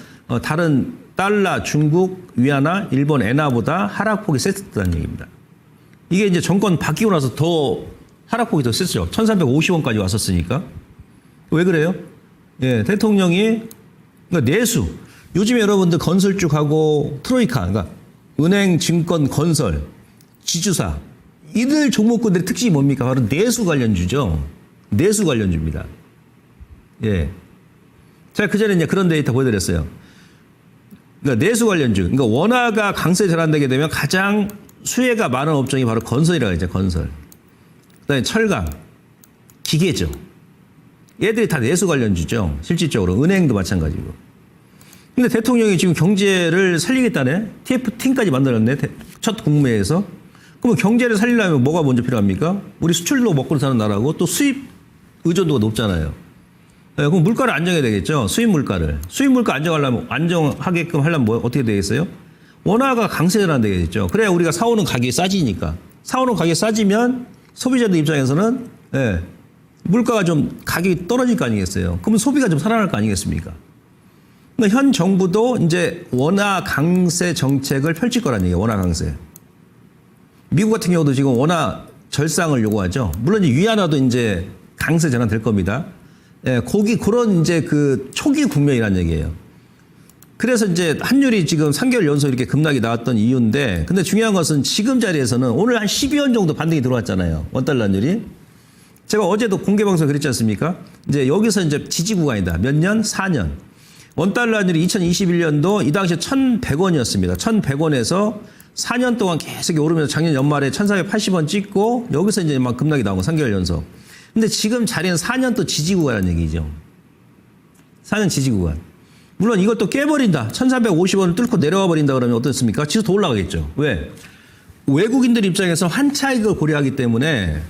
다른 달러, 중국 위안화, 일본 엔화보다 하락폭이 셌다는 얘기입니다. 이게 이제 정권 바뀌고 나서 더 하락폭이 더 셌죠. 1,350원까지 왔었으니까. 왜 그래요? 예, 대통령이 그러니까 내수. 요즘에 여러분들 건설 쪽하고 트로이카, 그러니까 은행, 증권, 건설, 지주사 이들 종목군들의 특징이 뭡니까? 바로 내수 관련주죠. 내수 관련주입니다. 예. 제가 그 전에 이제 그런 데이터 보여드렸어요. 그러니까 내수 관련주. 그러니까 원화가 강세 전환되게 되면 가장 수혜가 많은 업종이 바로 건설이라고 하죠. 건설. 그다음에 철강, 기계죠. 얘들이 다 내수 관련주죠. 실질적으로 은행도 마찬가지고. 근데 대통령이 지금 경제를 살리겠다네. TF팀까지 만들었네. 첫 국무회에서. 그러면 경제를 살리려면 뭐가 먼저 필요합니까? 우리 수출로 먹고 사는 나라고 또 수입 의존도가 높잖아요. 네, 그럼 물가를 안정해야 되겠죠. 수입 물가를. 수입 물가 안정하게끔 하려면 뭐 어떻게 되겠어요? 원화가 강세가 되겠죠. 그래야 우리가 사오는 가격이 싸지니까. 사오는 가격이 싸지면 소비자들 입장에서는 예, 물가가 좀 가격이 떨어질 거 아니겠어요. 그러면 소비가 좀 살아날 거 아니겠습니까? 그러니까 현 정부도 이제 원화 강세 정책을 펼칠 거란 얘기예요. 원화 강세. 미국 같은 경우도 지금 원화 절상을 요구하죠. 물론 이제 위안화도 이제 강세 전환될 겁니다. 예, 그런 이제 그 초기 국면이라는 얘기예요. 그래서 이제 환율이 지금 3개월 연속 이렇게 급락이 나왔던 이유인데, 근데 중요한 것은 지금 자리에서는 오늘 한 12원 정도 반등이 들어왔잖아요. 원달러 환율이. 제가 어제도 공개 방송 그랬지 않습니까? 이제 여기서 이제 지지 구간이다. 몇 년? 4년. 원달러 환율이 2021년도 이 당시에 1,100원이었습니다. 1,100원에서 4년 동안 계속 오르면서 작년 연말에 1,480원 찍고 여기서 이제 막 급락이 나온 거 3개월 연속. 근데 지금 자리는 4년 또 지지 구간이라는 얘기죠. 4년 지지 구간. 물론 이것도 깨버린다. 1,450원을 뚫고 내려와 버린다 그러면 어떻습니까? 지수 더 올라가겠죠. 왜? 외국인들 입장에서 환차익을 고려하기 때문에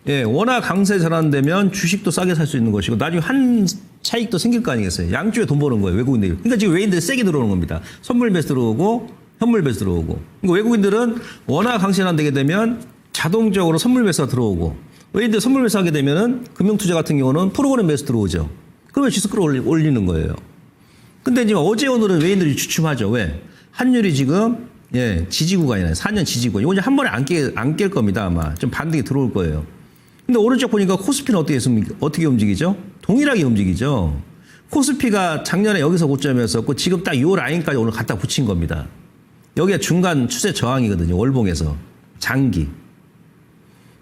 예, 원화 강세 전환되면 주식도 싸게 살 수 있는 것이고 나중에 한 차익도 생길 거 아니겠어요. 양쪽에 돈 버는 거예요. 외국인들이. 그러니까 지금 외인들이 세게 들어오는 겁니다. 선물 매수 들어오고 현물 매수 들어오고. 그러니까 외국인들은 원화 강세 전환되게 되면 자동적으로 선물 매수가 들어오고 외인들 선물 매수하게 되면은 금융투자 같은 경우는 프로그램 매수 들어오죠. 그러면 지수 끌어올리는 거예요. 근데 지금 어제 오늘은 외인들이 주춤하죠. 왜? 환율이 지금 예, 지지 구간이나요. 4년 지지 구간. 이거 이제 한 번에 안 깰 겁니다. 아마 좀 반등이 들어올 거예요. 근데 오른쪽 보니까 코스피는 어떻게 움직이죠? 동일하게 움직이죠. 코스피가 작년에 여기서 고점이었었고 지금 딱 요 라인까지 오늘 갖다 붙인 겁니다. 여기가 중간 추세 저항이거든요. 월봉에서 장기.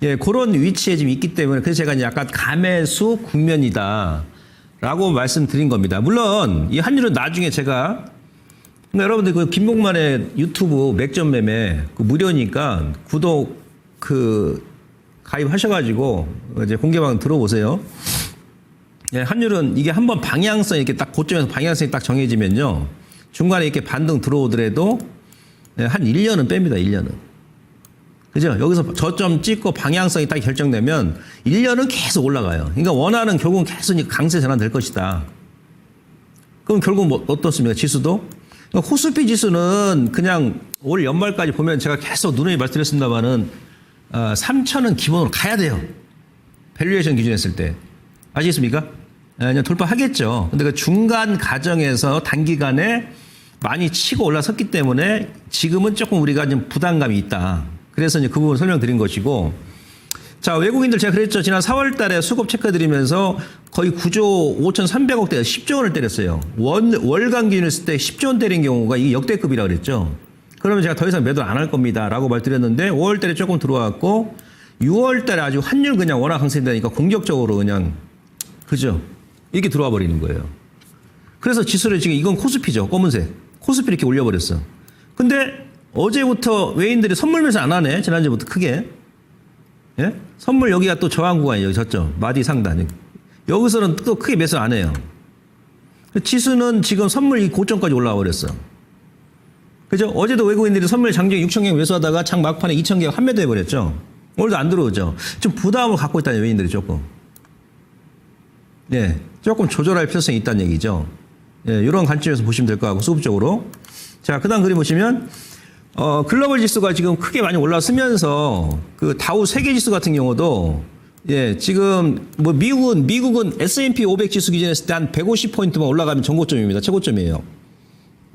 예, 그런 위치에 지금 있기 때문에 그래서 제가 약간 가매수 국면이다라고 말씀드린 겁니다. 물론 이 환율은 나중에 제가 그러니까 여러분들 그 김봉만의 유튜브 맥점 매매 그 무료니까 구독 가입하셔가지고 이제 공개방 들어보세요. 예, 환율은 이게 한번 방향성이 이렇게 딱 고점에서 방향성이 딱 정해지면요. 중간에 이렇게 반등 들어오더라도 예, 한 1년은 뺍니다. 1년은. 그죠? 여기서 저점 찍고 방향성이 딱 결정되면 1년은 계속 올라가요. 그러니까 원하는 결국은 계속 강세 전환될 것이다. 그럼 결국 뭐 어떻습니까? 지수도? 그러니까 코스피 지수는 그냥 올 연말까지 보면 제가 계속 누누이 말씀드렸습니다만은 3,000은 기본으로 가야 돼요. 밸류에이션 기준 했을 때. 아시겠습니까? 그냥 돌파하겠죠. 근데 그 중간 과정에서 단기간에 많이 치고 올라섰기 때문에 지금은 조금 우리가 좀 부담감이 있다. 그래서 이제 그 부분 설명드린 것이고. 자, 외국인들 제가 그랬죠. 지난 4월 달에 수급 체크드리면서 거의 9조 5,300억대 10조 원을 때렸어요. 월간 기준을 했을 때 10조 원 때린 경우가 이게 역대급이라고 그랬죠. 그러면 제가 더 이상 매도를 안 할 겁니다. 라고 말드렸는데 5월 달에 조금 들어왔고 6월 달에 아주 환율 그냥 워낙 강세되니까 공격적으로 그냥 그죠? 이렇게 들어와 버리는 거예요. 그래서 지수를 지금 이건 코스피죠. 검은색. 코스피 이렇게 올려버렸어. 근데 어제부터 외인들이 선물 매수 안 하네. 지난주부터 크게. 예? 선물 여기가 또 저항 구간이에요. 저점. 마디 상단. 여기서는 또 크게 매수 안 해요. 지수는 지금 선물 이 고점까지 올라와 버렸어. 그죠? 어제도 외국인들이 선물 장중에 6,000개 매수하다가 장 막판에 2,000개 환매도 해버렸죠. 오늘도 안 들어오죠. 좀 부담을 갖고 있다는 외인들이 조금. 예. 조금 조절할 필요성이 있다는 얘기죠. 예. 이런 관점에서 보시면 될 것 같고, 수급적으로. 자, 그 다음 그림 보시면, 글로벌 지수가 지금 크게 많이 올라서면서 그 다우 세계 지수 같은 경우도 예, 지금 뭐 미국은 S&P 500 지수 기준했을 때 한 150포인트만 올라가면 정고점입니다. 최고점이에요.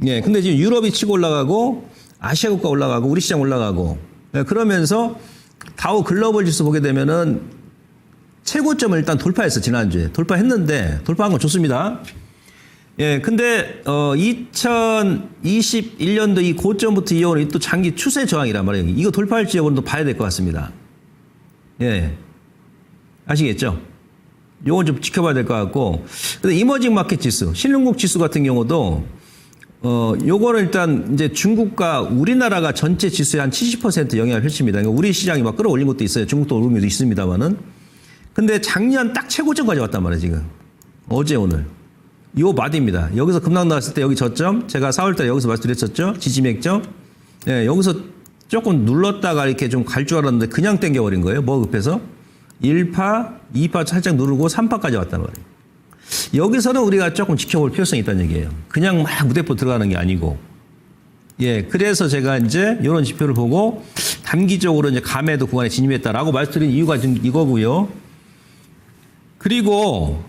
예, 근데 지금 유럽이 치고 올라가고 아시아 국가 올라가고 우리 시장 올라가고 예, 그러면서 다우 글로벌 지수 보게 되면은 1,500포인트 이상 올라가면 정고점입니다. 최고점이에요. 예, 근데 지금 유럽이 치고 올라가고 아시아 국가 올라가고 우리 시장 올라가고 예, 그러면서 다우 글로벌 지수 보게 되면은 1,500포인트 이상 올라가면 정고점입니다. 최고점이에요. 최고점을 일단 돌파했어, 지난주에. 돌파했는데, 돌파한 건 좋습니다. 예, 근데, 2021년도 이 고점부터 이어오는 또 장기 추세 저항이란 말이에요. 이거 돌파할지 여부는 또 봐야 될 것 같습니다. 예. 아시겠죠? 요건 좀 지켜봐야 될 것 같고. 근데 이머징 마켓 지수, 신흥국 지수 같은 경우도, 요거는 일단 이제 중국과 우리나라가 전체 지수의 한 70% 영향을 펼칩니다. 그러니까 우리 시장이 막 끌어올린 것도 있어요. 중국도 오른 것도 있습니다만은. 근데 작년 딱 최고점까지 왔단 말이에요, 지금. 어제, 오늘. 요 마디입니다. 여기서 급락 나왔을 때 여기 저점, 제가 4월달에 여기서 말씀드렸었죠. 지지맥점. 예, 여기서 조금 눌렀다가 이렇게 좀 갈 줄 알았는데 그냥 땡겨버린 거예요. 뭐 급해서. 1파, 2파 살짝 누르고 3파까지 왔단 말이에요. 여기서는 우리가 조금 지켜볼 필요성이 있다는 얘기예요. 그냥 막 무대포 들어가는 게 아니고. 예, 그래서 제가 이제 이런 지표를 보고 단기적으로 이제 감에도 구간에 진입했다라고 말씀드린 이유가 지금 이거고요. 그리고,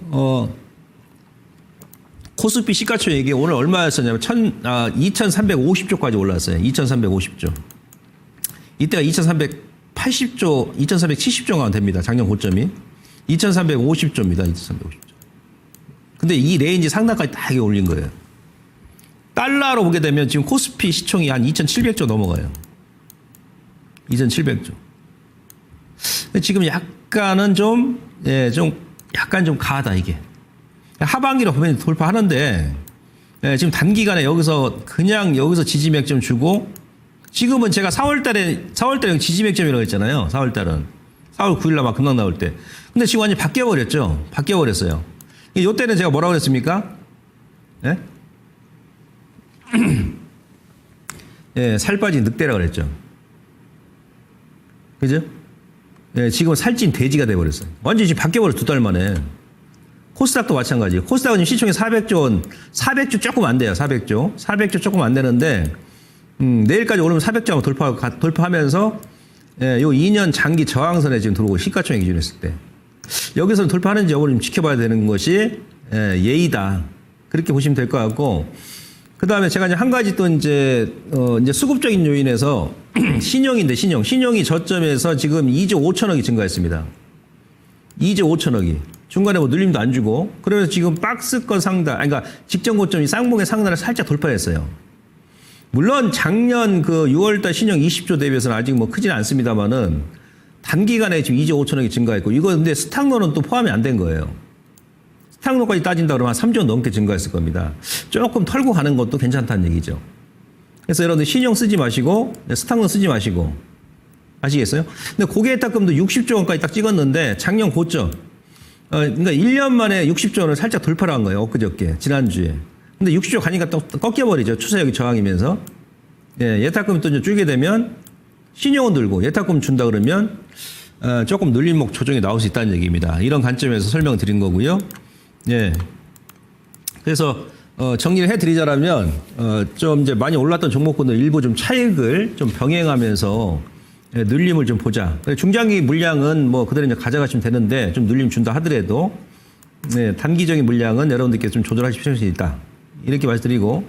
코스피 시가총 얘기 오늘 얼마였었냐면 2,350조까지 올랐어요. 2,350조. 이때가 2,380조, 2,370조가 됩니다. 작년 고점이. 2,350조입니다. 2,350조. 근데 이 레인지 상단까지 다 올린 거예요. 달러로 보게 되면 지금 코스피 시총이 한 2,700조 넘어가요. 2,700조. 지금 약간은 좀, 예, 약간 좀 가하다, 이게. 하반기로 보면 돌파하는데, 예, 지금 단기간에 그냥 여기서 지지맥점 주고, 지금은 제가 4월달에 지지맥점이라고 했잖아요. 4월달은. 4월 9일날 막 급락 나올 때. 근데 지금 완전히 바뀌어버렸죠. 바뀌어버렸어요. 이때는 제가 뭐라고 그랬습니까? 예? 예, 살 빠진 늑대라고 그랬죠. 그죠? 예, 지금 살찐 돼지가 돼버렸어요. 완전히 지금 바뀌어버렸어, 2달 만에. 코스닥도 마찬가지예요. 코스닥은 지금 시총이 400조 조금 안 돼요, 400조. 400조 조금 안 되는데, 내일까지 오르면 400조 돌파하면서, 예, 요 2년 장기 저항선에 지금 들어오고 시가총액 기준 했을 때. 여기서는 돌파하는지 여부를 좀 지켜봐야 되는 것이, 예, 예의다. 그렇게 보시면 될 것 같고, 그 다음에 제가 이제 한 가지 또 이제 수급적인 요인에서 신용인데 신용이 저점에서 지금 2조 5천억이 증가했습니다. 2조 5천억이. 중간에 뭐 눌림도 안 주고, 그래서 지금 박스권 상단, 그러니까 직전 고점이 쌍봉의 상단을 살짝 돌파했어요. 물론 작년 그 6월달 신용 20조 대비해서는 아직 뭐 크지는 않습니다만은 단기간에 지금 2조 5천억이 증가했고, 이거 근데 스탁로는 또 포함이 안 된 거예요. 스탁로까지 따진다 그러면 한 3조 넘게 증가했을 겁니다. 조금 털고 가는 것도 괜찮다는 얘기죠. 그래서 여러분들 신용 쓰지 마시고, 스탁로 쓰지 마시고, 아시겠어요? 근데 고객예탁금도 60조 원까지 딱 찍었는데 작년 고점. 그러니까 1년 만에 60조 원을 살짝 돌파를 한 거예요. 엊그저께, 지난주에. 근데 60조 가니까 또 꺾여버리죠. 추세력이 저항이면서. 예, 예탁금 또 이제 줄게 되면 신용은 들고 예탁금 준다 그러면 조금 눌림목 조정이 나올 수 있다는 얘기입니다. 이런 관점에서 설명드린 거고요. 예. 그래서 정리를 해드리자면 좀 이제 많이 올랐던 종목군들 일부 좀 차익을 좀 병행하면서, 예, 눌림을 좀 보자. 중장기 물량은 뭐 그대로 이제 가져가시면 되는데 좀 눌림 준다 하더라도, 네, 단기적인 물량은 여러분들께 좀 조절하실 필요성이 있다. 이렇게 말씀드리고,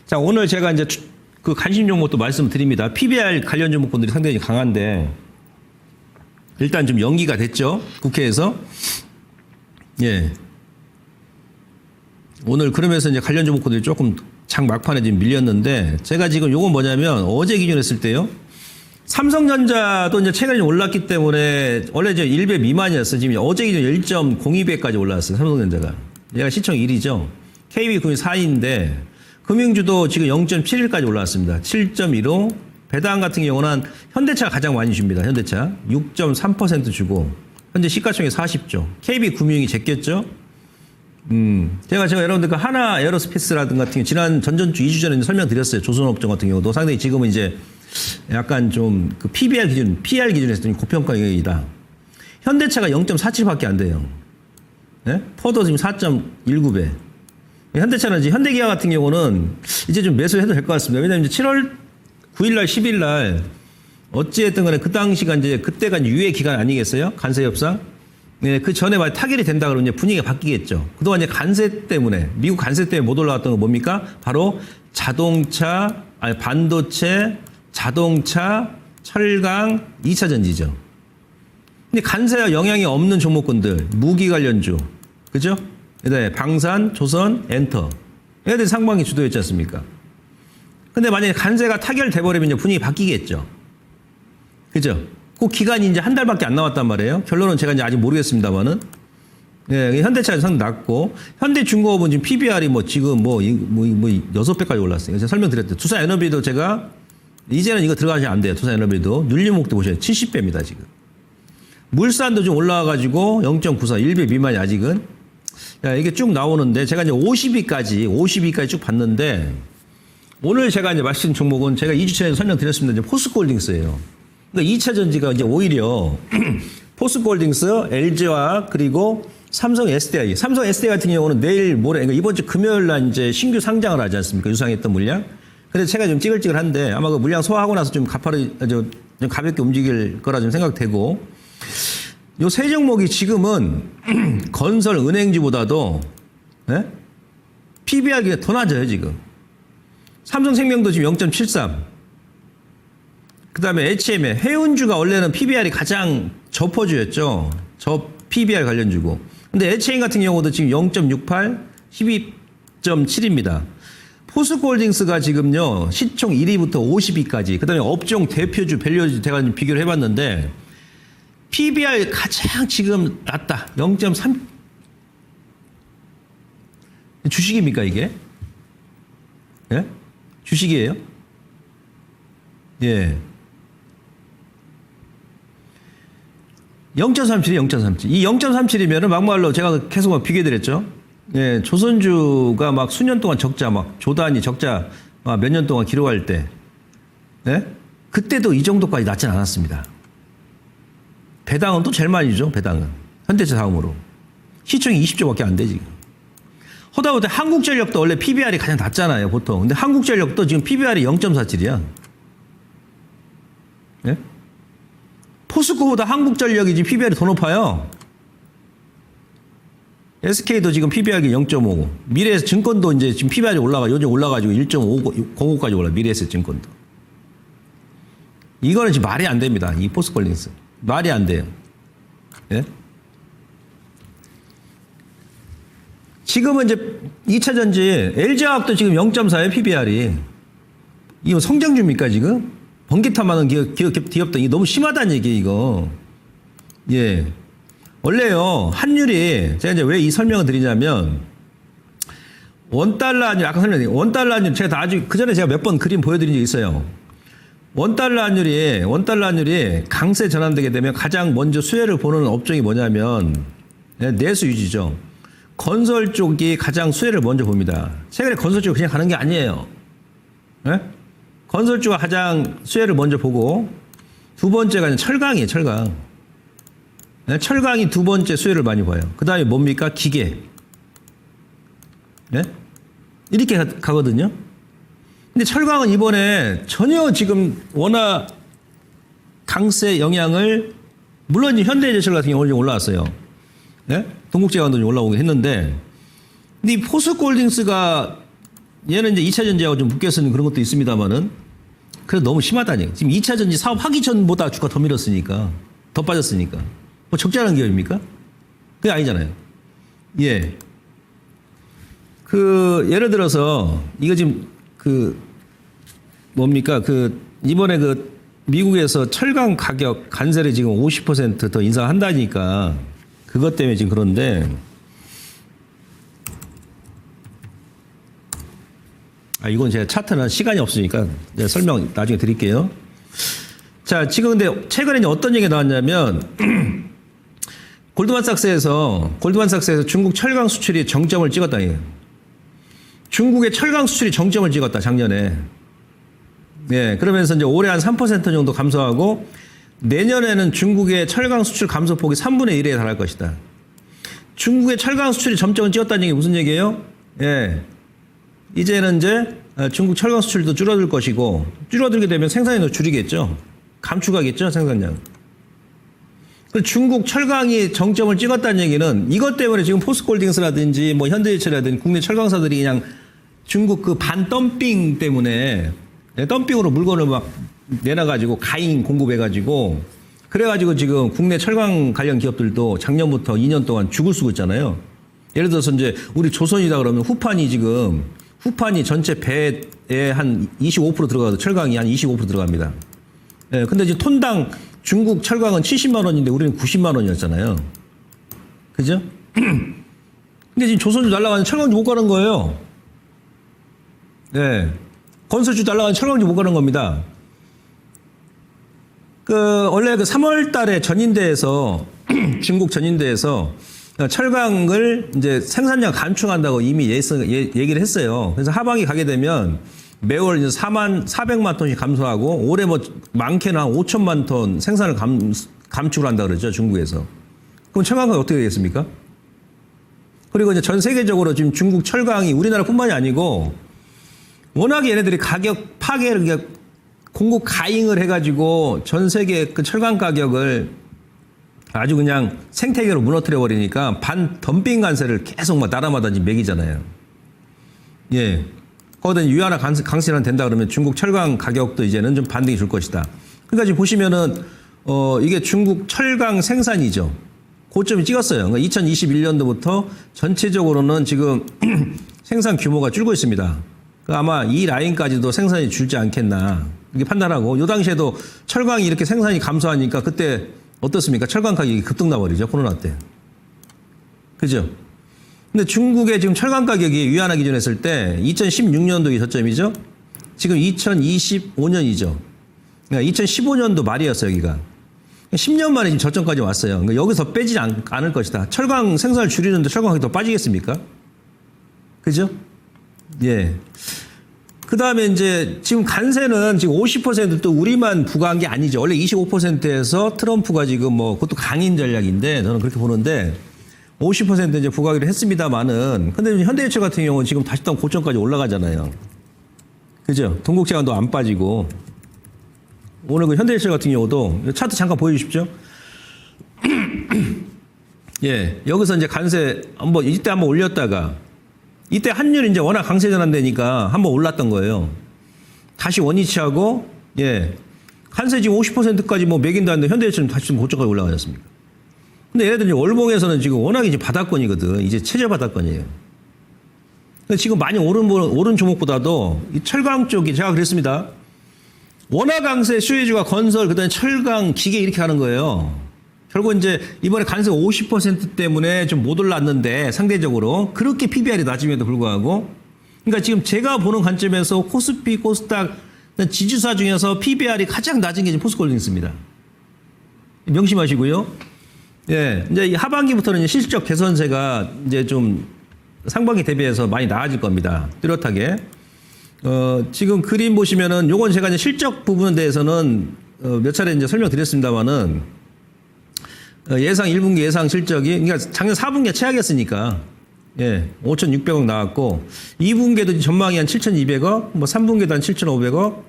자, 오늘 제가 이제 그 관심 종목도 말씀드립니다. PBR 관련 종목군들이 상당히 강한데 일단 좀 연기가 됐죠, 국회에서. 예. 오늘 그러면서 이제 관련 종목군들이 조금 장 막판에 지금 밀렸는데, 제가 지금 요건 뭐냐면 어제 기준 했을 때요. 삼성전자도 이제 최근에 좀 올랐기 때문에 원래 이제 1배 미만이었어요. 지금 어제 기준 1.02배까지 올라왔어요. 삼성전자가. 얘가 시총 1위죠. KB금융 4위인데 금융주도 지금 0.71까지 올라왔습니다. 7.15. 배당 같은 경우는 현대차가 가장 많이 줍니다. 현대차 6.3% 주고 현재 시가총액 40조. KB금융이 제꼈죠. 제가 여러분들 그 하나 에어로스페이스라든가 같은 경우 지난 전전주 2주 전에 설명드렸어요. 조선업종 같은 경우도 상당히 지금은 이제 약간 좀 그 PBR 기준, PR 기준에서 좀 고평가이다. 현대차가 0.47밖에 안 돼요. 네? 포도 지금 4.19배. 현대차는 이제 현대기아 같은 경우는 이제 좀 매수해도 될 것 같습니다. 왜냐하면 이제 7월 9일날, 10일날 어찌했든 간에 그 당시가 이제 그때가 유예 기간 아니겠어요? 관세 협상. 네, 그 전에 만약 타결이 된다 그러면 이제 분위기가 바뀌겠죠. 그동안 이제 관세 때문에, 미국 관세 때문에 못 올라왔던 건 뭡니까? 바로 반도체, 자동차, 철강, 2차 전지죠. 근데 간세와 영향이 없는 종목군들, 무기 관련주, 그죠? 그다음에 방산, 조선, 엔터. 얘들 상반기 주도였지 않습니까? 근데 만약에 간세가 타결돼 버리면 이제 분위기 바뀌겠죠. 그죠? 그 기간이 이제 한 달밖에 안 남았단 말이에요. 결론은 제가 이제 아직 모르겠습니다만은. 예, 현대차는 상당히 낮고, 현대중공업은 지금 PBR이 뭐 지금 뭐 6배까지 올랐어요. 제가 설명드렸죠. 투사에너비도 제가, 이제는 이거 들어가시면 안 돼요. 투사에너비도. 눌림목도 보셔요. 70배입니다, 지금. 물산도 좀 올라와가지고 0.94, 1배 미만이 아직은. 야, 이게 쭉 나오는데, 제가 이제 52까지 쭉 봤는데, 오늘 제가 이제 말씀 종목은 제가 2주 전에 설명드렸습니다. 이제 포스코홀딩스예요. 그러니까 2차 전지가 이제 오히려 포스코홀딩스, LG화학 그리고 삼성 SDI. 삼성 SDI 같은 경우는 내일 모레, 그러니까 이번 주 금요일 날 이제 신규 상장을 하지 않습니까? 유상했던 물량. 그래서 제가 좀 찌글찌글한데 아마 그 물량 소화하고 나서 좀 좀 가볍게 움직일 거라 좀 생각되고. 요 세 종목이 지금은 건설 은행주보다도 예? PBR이 더 낮아요, 지금. 삼성생명도 지금 0.73. 그 다음에 HM에 해운주가 원래는 PBR이 가장 저퍼주였죠. 저 PBR 관련주고. 근데 HM 같은 경우도 지금 0.68, 12.7입니다. 포스코홀딩스가 지금요, 시총 1위부터 50위까지, 그 다음에 업종 대표주, 밸류주 제가 비교를 해봤는데, PBR 가장 지금 낮다. 0.3. 주식입니까, 이게? 예? 주식이에요? 예. 0.37이 0.37. 이 0.37이면은 막말로 제가 계속 막 비교해드렸죠. 예, 조선주가 막 수년 동안 적자, 막 조단위 적자 몇 년 동안 기록할 때, 예? 그때도 이 정도까지 낮진 않았습니다. 배당은 또 제일 많이 주죠, 배당은. 현대차 다음으로. 시총이 20조밖에 안 돼, 지금. 허다못해 한국전력도 원래 PBR이 가장 낮잖아요, 보통. 근데 한국전력도 지금 PBR이 0.47이야. 예? 포스코보다 한국전력이 지금 PBR이 더 높아요. SK도 지금 PBR이 0.5고, 미래에셋 증권도 이제 지금 PBR이 요즘 올라가지고 1.05까지 올라, 미래에셋 증권도. 이거는 지금 말이 안 됩니다, 이 포스코홀딩스. 말이 안 돼요. 예? 지금은 이제 2차 전지, LG화학도 지금 0.4에 PBR이. 이거 성장주입니까, 지금? 번개탄 많은 기업도 이게 너무 심하다는 얘기예요, 이거. 예. 원래요, 환율이, 제가 이제 왜 이 설명을 드리냐면, 원달러 환율, 아까 설명드린 원달러 환율, 제가 다 아주, 그 전에 제가 몇 번 그림 보여드린 적이 있어요. 원달러 환율이 강세 전환되게 되면 가장 먼저 수혜를 보는 업종이 뭐냐면, 내수 유지죠. 건설 쪽이 가장 수혜를 먼저 봅니다. 최근에 건설 쪽이 그냥 가는 게 아니에요. 예? 건설주가 가장 수혜를 먼저 보고, 두 번째가 철강이에요, 철강. 네? 철강이 두 번째 수혜를 많이 봐요. 그 다음에 뭡니까? 기계. 네? 이렇게 가거든요. 근데 철강은 이번에 전혀 지금 워낙 강세 영향을, 물론 현대제철 같은 경우는 좀 올라왔어요. 네? 동국제강도 좀 올라오긴 했는데, 근데 이 포스코홀딩스가 얘는 이제 2차 전지하고 좀 묶여서는 그런 것도 있습니다만은, 그래도 너무 심하다니. 지금 2차 전지 사업 하기 전보다 주가 더 밀었으니까, 더 빠졌으니까. 뭐 적절한 기업입니까? 그게 아니잖아요. 예. 예를 들어서, 이거 지금, 뭡니까? 이번에 미국에서 철강 가격 관세를 지금 50% 더 인상한다니까, 그것 때문에 지금 그런데, 이건 제가 차트는 시간이 없으니까 설명 나중에 드릴게요. 자, 지금 근데 최근에 이제 어떤 얘기가 나왔냐면, 골드만삭스에서 중국 철강 수출이 정점을 찍었다. 중국의 철강 수출이 정점을 찍었다, 작년에. 예, 그러면서 이제 올해 한 3% 정도 감소하고, 내년에는 중국의 철강 수출 감소폭이 3분의 1에 달할 것이다. 중국의 철강 수출이 정점을 찍었다는 얘기 무슨 얘기예요? 예. 이제는 이제 중국 철강 수출도 줄어들 것이고, 줄어들게 되면 생산량도 줄이겠죠. 감축하겠죠, 생산량. 중국 철강이 정점을 찍었다는 얘기는 이것 때문에 지금 포스코홀딩스라든지 뭐 현대제철이라든지 국내 철강사들이 그냥 중국 반덤핑 때문에 덤핑으로 물건을 막 내놔가지고 가인 공급해가지고 그래가지고 지금 국내 철강 관련 기업들도 작년부터 2년 동안 죽을 쓰고 있잖아요. 예를 들어서 이제 우리 조선이다 그러면 후판이 전체 배에 한 25% 들어가도 철강이 한 25% 들어갑니다. 예, 근데 이제 톤당 중국 철강은 70만 원인데 우리는 90만 원이었잖아요. 그죠? 근데 지금 조선주 날아가는 철강주 못 가는 거예요. 예. 건설주 날아가는 철강주 못 가는 겁니다. 원래 3월 달에 전인대에서, 중국 전인대에서 철강을 이제 생산량 감축한다고 이미 얘기를 했어요. 그래서 하반기 가게 되면 매월 이제 400만 톤씩 감소하고 올해 뭐 많게는 한 5천만 톤 생산을 감축을 한다 그러죠. 중국에서. 그럼 철강이 어떻게 되겠습니까? 그리고 이제 전 세계적으로 지금 중국 철강이 우리나라뿐만이 아니고 워낙에 얘네들이 가격 파괴를 공급 가잉을 해가지고 전 세계 그 철강 가격을 아주 그냥 생태계로 무너뜨려 버리니까 반 덤핑 관세를 계속 막 나라마다 지금 매기잖아요. 예. 거기다 유한화 강세만 된다 그러면 중국 철강 가격도 이제는 좀 반등이 줄 것이다. 그러니까 지금 보시면은 이게 중국 철강 생산이죠. 고점이 찍었어요. 그러니까 2021년도부터 전체적으로는 지금 생산 규모가 줄고 있습니다. 아마 이 라인까지도 생산이 줄지 않겠나 이렇게 판단하고 이 당시에도 철강이 이렇게 생산이 감소하니까 그때 어떻습니까? 철강 가격이 급등 나버리죠. 코로나 때. 그죠? 근데 중국의 지금 철강 가격이 위안화 기준 했을 때 2016년도이 저점이죠. 지금 2025년이죠. 그러니까 2015년도 말이었어요, 여기가. 10년 만에 지금 저점까지 왔어요. 그러니까 여기서 빼지 않을 것이다. 철강 생산을 줄이는데 철강 가격이 더 빠지겠습니까? 그죠? 예. 그 다음에 이제 지금 관세는 지금 50%또 우리만 부과한 게 아니죠. 원래 25%에서 트럼프가 지금 뭐 그것도 강인 전략인데 저는 그렇게 보는데 50% 이제 부과하기로 했습니다만은 근데 현대해철 같은 경우는 지금 다시 또 고점까지 올라가잖아요. 그죠? 동국제관도 안 빠지고 오늘 그 현대해철 같은 경우도 차트 잠깐 보여주십시오. 예. 여기서 이제 관세 이때 한번 올렸다가 이때 환율이 이제 워낙 강세 전환되니까 한번 올랐던 거예요. 다시 원위치하고, 예. 관세 지금 50%까지 뭐 매긴다는데 현대해처럼 다시 좀 고점까지 올라가지 않습니까? 근데 얘네들 월봉에서는 지금 워낙 이제 바닥권이거든. 이제 최저 바닥권이에요. 근데 지금 많이 오른 종목보다도 이 철강 쪽이 제가 그랬습니다. 원화 강세 수혜주가 건설, 그 다음에 철강, 기계 이렇게 하는 거예요. 결국 이제 이번에 관세 50% 때문에 좀 못 올랐는데 상대적으로 그렇게 PBR이 낮음에도 불구하고 그러니까 지금 제가 보는 관점에서 코스피, 코스닥 지주사 중에서 PBR이 가장 낮은 게 지금 포스코홀딩스입니다. 명심하시고요. 예, 이제 이 하반기부터는 이제 실적 개선세가 이제 좀 상반기 대비해서 많이 나아질 겁니다. 뚜렷하게. 지금 그림 보시면은 요건 제가 이제 실적 부분에 대해서는 몇 차례 이제 설명드렸습니다만은 예상 1분기 예상 실적이 그러니까 작년 4분기가 최악이었으니까 예, 5,600억 나왔고 2분기에도 전망이 한 7,200억, 뭐 3분기도 한 7,500억.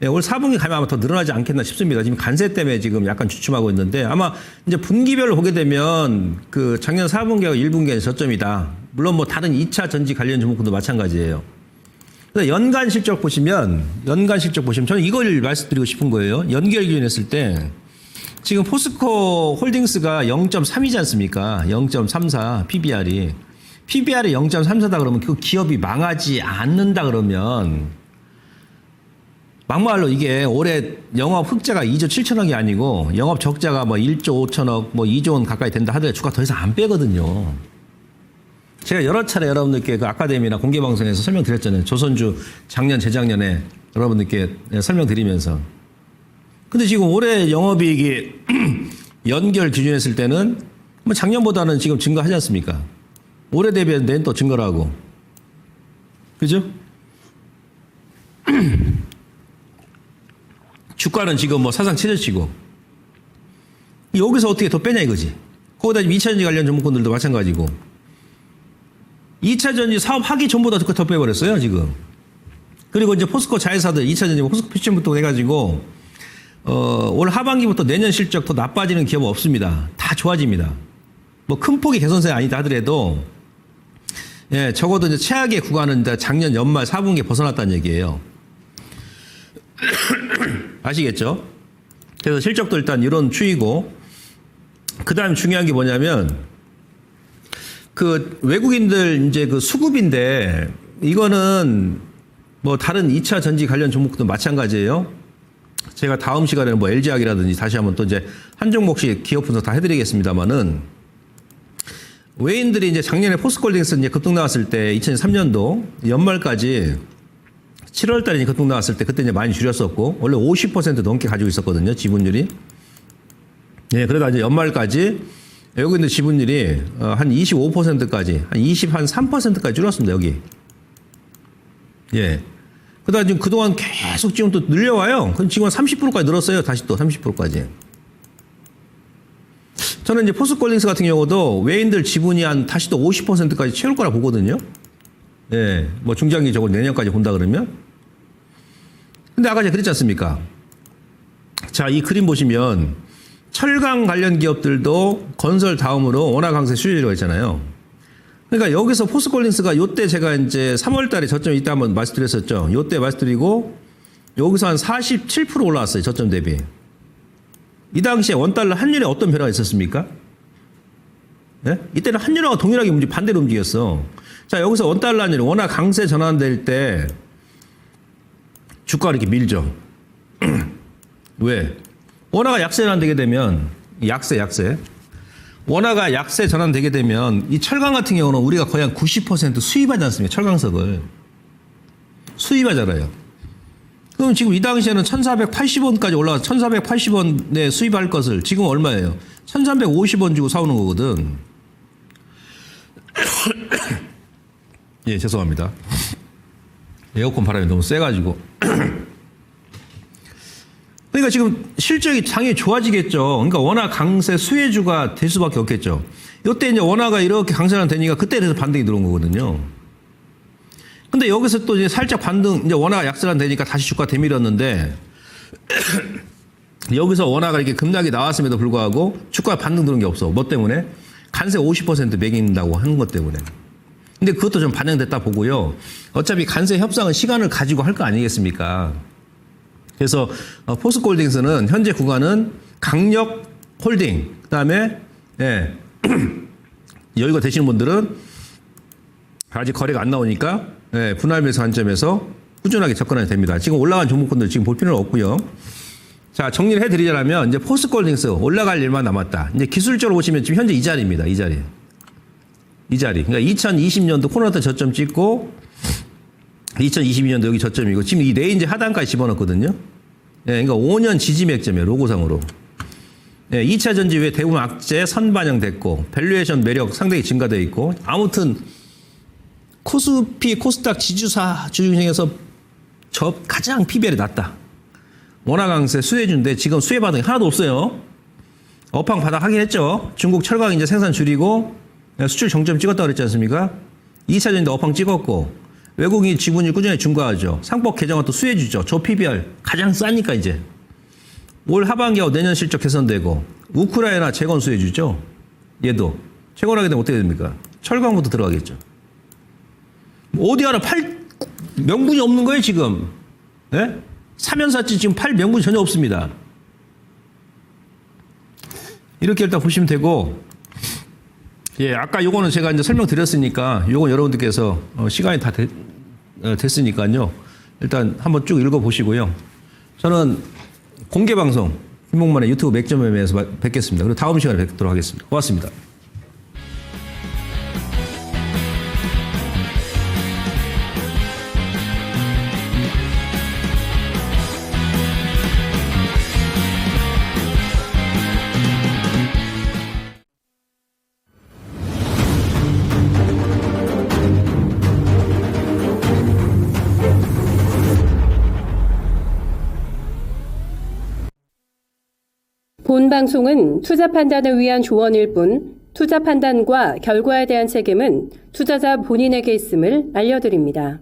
예, 올 4분기 가면 아마 더 늘어나지 않겠나 싶습니다. 지금 관세 때문에 지금 약간 주춤하고 있는데 아마 이제 분기별로 보게 되면 그 작년 4분기하고 1분기가 저점이다. 물론 뭐 다른 2차 전지 관련 종목들도 마찬가지예요. 근데 연간 실적 보시면 저는 이걸 말씀드리고 싶은 거예요. 연결 기준했을 때 지금 포스코 홀딩스가 0.3이지 않습니까? 0.34 PBR이. PBR이 0.34다 그러면 그 기업이 망하지 않는다 그러면 막말로 이게 올해 영업 흑자가 2조 7천억이 아니고 영업 적자가 뭐 1조 5천억 뭐 2조 원 가까이 된다 하더라도 주가 더 이상 안 빼거든요. 제가 여러 차례 여러분들께 그 아카데미나 공개방송에서 설명드렸잖아요. 조선주 작년 재작년에 여러분들께 설명드리면서 근데 지금 올해 영업이익이 연결 기준했을 때는 뭐 작년보다는 지금 증가하지 않습니까? 올해 대비해서 내년 또 증가를 하고. 그죠? 주가는 지금 뭐 사상 최저치고. 여기서 어떻게 더 빼냐 이거지. 거기다 지금 2차전지 관련 종목군들도 마찬가지고. 2차전지 사업하기 전보다 더 빼버렸어요, 지금. 그리고 이제 포스코 자회사들 2차전지 포스코 피션부터 해가지고 올 하반기부터 내년 실적 더 나빠지는 기업은 없습니다. 다 좋아집니다. 뭐 큰 폭의 개선세 아니다 하더라도 예, 적어도 이제 최악의 구간은 작년 연말 4분기에 벗어났다는 얘기예요. 아시겠죠? 그래서 실적도 일단 이런 추이고, 그 다음 중요한 게 뭐냐면, 그 외국인들 이제 그 수급인데, 이거는 뭐 다른 2차 전지 관련 종목도 마찬가지예요. 제가 다음 시간에는 뭐 LG화학이라든지 다시 한번 또 이제 한 종목씩 기업 분석 다 해드리겠습니다만은, 외인들이 이제 작년에 포스코홀딩스 이제 급등 나왔을 때 2003년도 연말까지 7월 달에 급등 나왔을 때 그때 이제 많이 줄였었고, 원래 50% 넘게 가지고 있었거든요, 지분율이. 예, 그러다 이제 연말까지 외국인들 지분율이 한 25%까지, 한 23%까지 줄었습니다, 여기. 예. 그러다 지금 그동안 계속 지금 또 늘려와요. 그럼 지금 30%까지 늘었어요, 다시 또 30%까지. 저는 이제 포스코홀딩스 같은 경우도 외인들 지분이 한 다시 또 50%까지 채울 거라 보거든요. 예, 뭐 중장기적으로 내년까지 본다 그러면. 근데 아까 제가 그랬지 않습니까? 자, 이 그림 보시면 철강 관련 기업들도 건설 다음으로 원화 강세 수혜주가 있잖아요. 그러니까 여기서 포스코홀딩스가 요때 제가 이제 3월 달에 저점 이때 한번 말씀드렸었죠. 요때 말씀드리고 여기서 한 47% 올라왔어요, 저점 대비. 이 당시에 원달러 환율에 어떤 변화가 있었습니까? 네? 이때는 환율하고 동일하게 반대로 움직였어. 자, 여기서 원달러 환율이 워낙 강세 전환될 때 주가가 이렇게 밀죠. 왜? 원화가 약세 전환되게 되면, 약세. 원화가 약세 전환되게 되면 이 철강 같은 경우는 우리가 거의 한 90% 수입하지 않습니까? 철강석을. 수입하잖아요. 그럼 지금 이 당시에는 1480원까지 올라가서 1480원에 수입할 것을 지금 얼마예요? 1350원 주고 사오는 거거든. 예, 죄송합니다. 에어컨 바람이 너무 세가지고. 그러니까 지금 실적이 당연히 좋아지겠죠. 그러니까 원화 강세 수혜주가 될 수밖에 없겠죠. 이때 이제 원화가 이렇게 강세가 되니까 그때 돼서 반등이 들어온 거거든요. 근데 여기서 또 이제 살짝 반등, 이제 원화가 약세가 되니까 다시 주가 되밀었는데, 여기서 원화가 이렇게 급락이 나왔음에도 불구하고 주가 반등 들어온 게 없어. 뭐 때문에? 관세 50% 매긴다고 하는 것 때문에. 근데 그것도 좀 반영됐다 보고요. 어차피 관세 협상은 시간을 가지고 할 거 아니겠습니까? 그래서 포스코홀딩스는 현재 구간은 강력 홀딩, 그 다음에 예, 여유가 되시는 분들은 아직 거래가 안 나오니까 예, 분할 매수 관점에서 꾸준하게 접근하면 됩니다. 지금 올라간 종목군들 지금 볼 필요는 없고요. 자, 정리를 해드리자면 이제 포스코홀딩스 올라갈 일만 남았다. 이제 기술적으로 보시면 지금 현재 이 자리입니다. 이 자리. 그러니까 2020년도 코로나 때 저점 찍고 2022년도 여기 저점이고 지금 이 레인지 하단까지 집어넣었거든요. 예, 그러니까 5년 지지 맥점이에요. 로고상으로. 예, 2차 전지 후에 대부분 악재 선반영됐고 밸류에이션 매력 상당히 증가되어 있고 아무튼 코스피 코스닥 지주사 중에서 가장 PBR이 낮다. 원화 강세 수혜주인데 지금 수혜 반응이 하나도 없어요. 업황 바닥 하긴 했죠. 중국 철강 이제 생산 줄이고 수출 정점 찍었다고 그랬지 않습니까? 2차 전지도 업황 찍었고 외국인 지분율 꾸준히 증가하죠. 상법 개정은 또 수혜주죠. 저 PBR 가장 싸니까 이제 올 하반기하고 내년 실적 개선되고 우크라이나 재건 수혜주죠. 얘도 재건하게 되면 어떻게 됩니까? 철강부터 들어가겠죠. 어디 하나 팔 명분이 없는 거예요 지금. 예? 사면사지 지금 팔 명분이 전혀 없습니다. 이렇게 일단 보시면 되고, 예, 아까 요거는 제가 이제 설명드렸으니까 요건 여러분들께서 시간이 다 됐으니까요. 일단 한번 쭉 읽어보시고요. 저는 공개 방송 김목만의 유튜브 맥점에서 뵙겠습니다. 그리고 다음 시간에 뵙도록 하겠습니다. 고맙습니다. 본 방송은 투자 판단을 위한 조언일 뿐 투자 판단과 결과에 대한 책임은 투자자 본인에게 있음을 알려드립니다.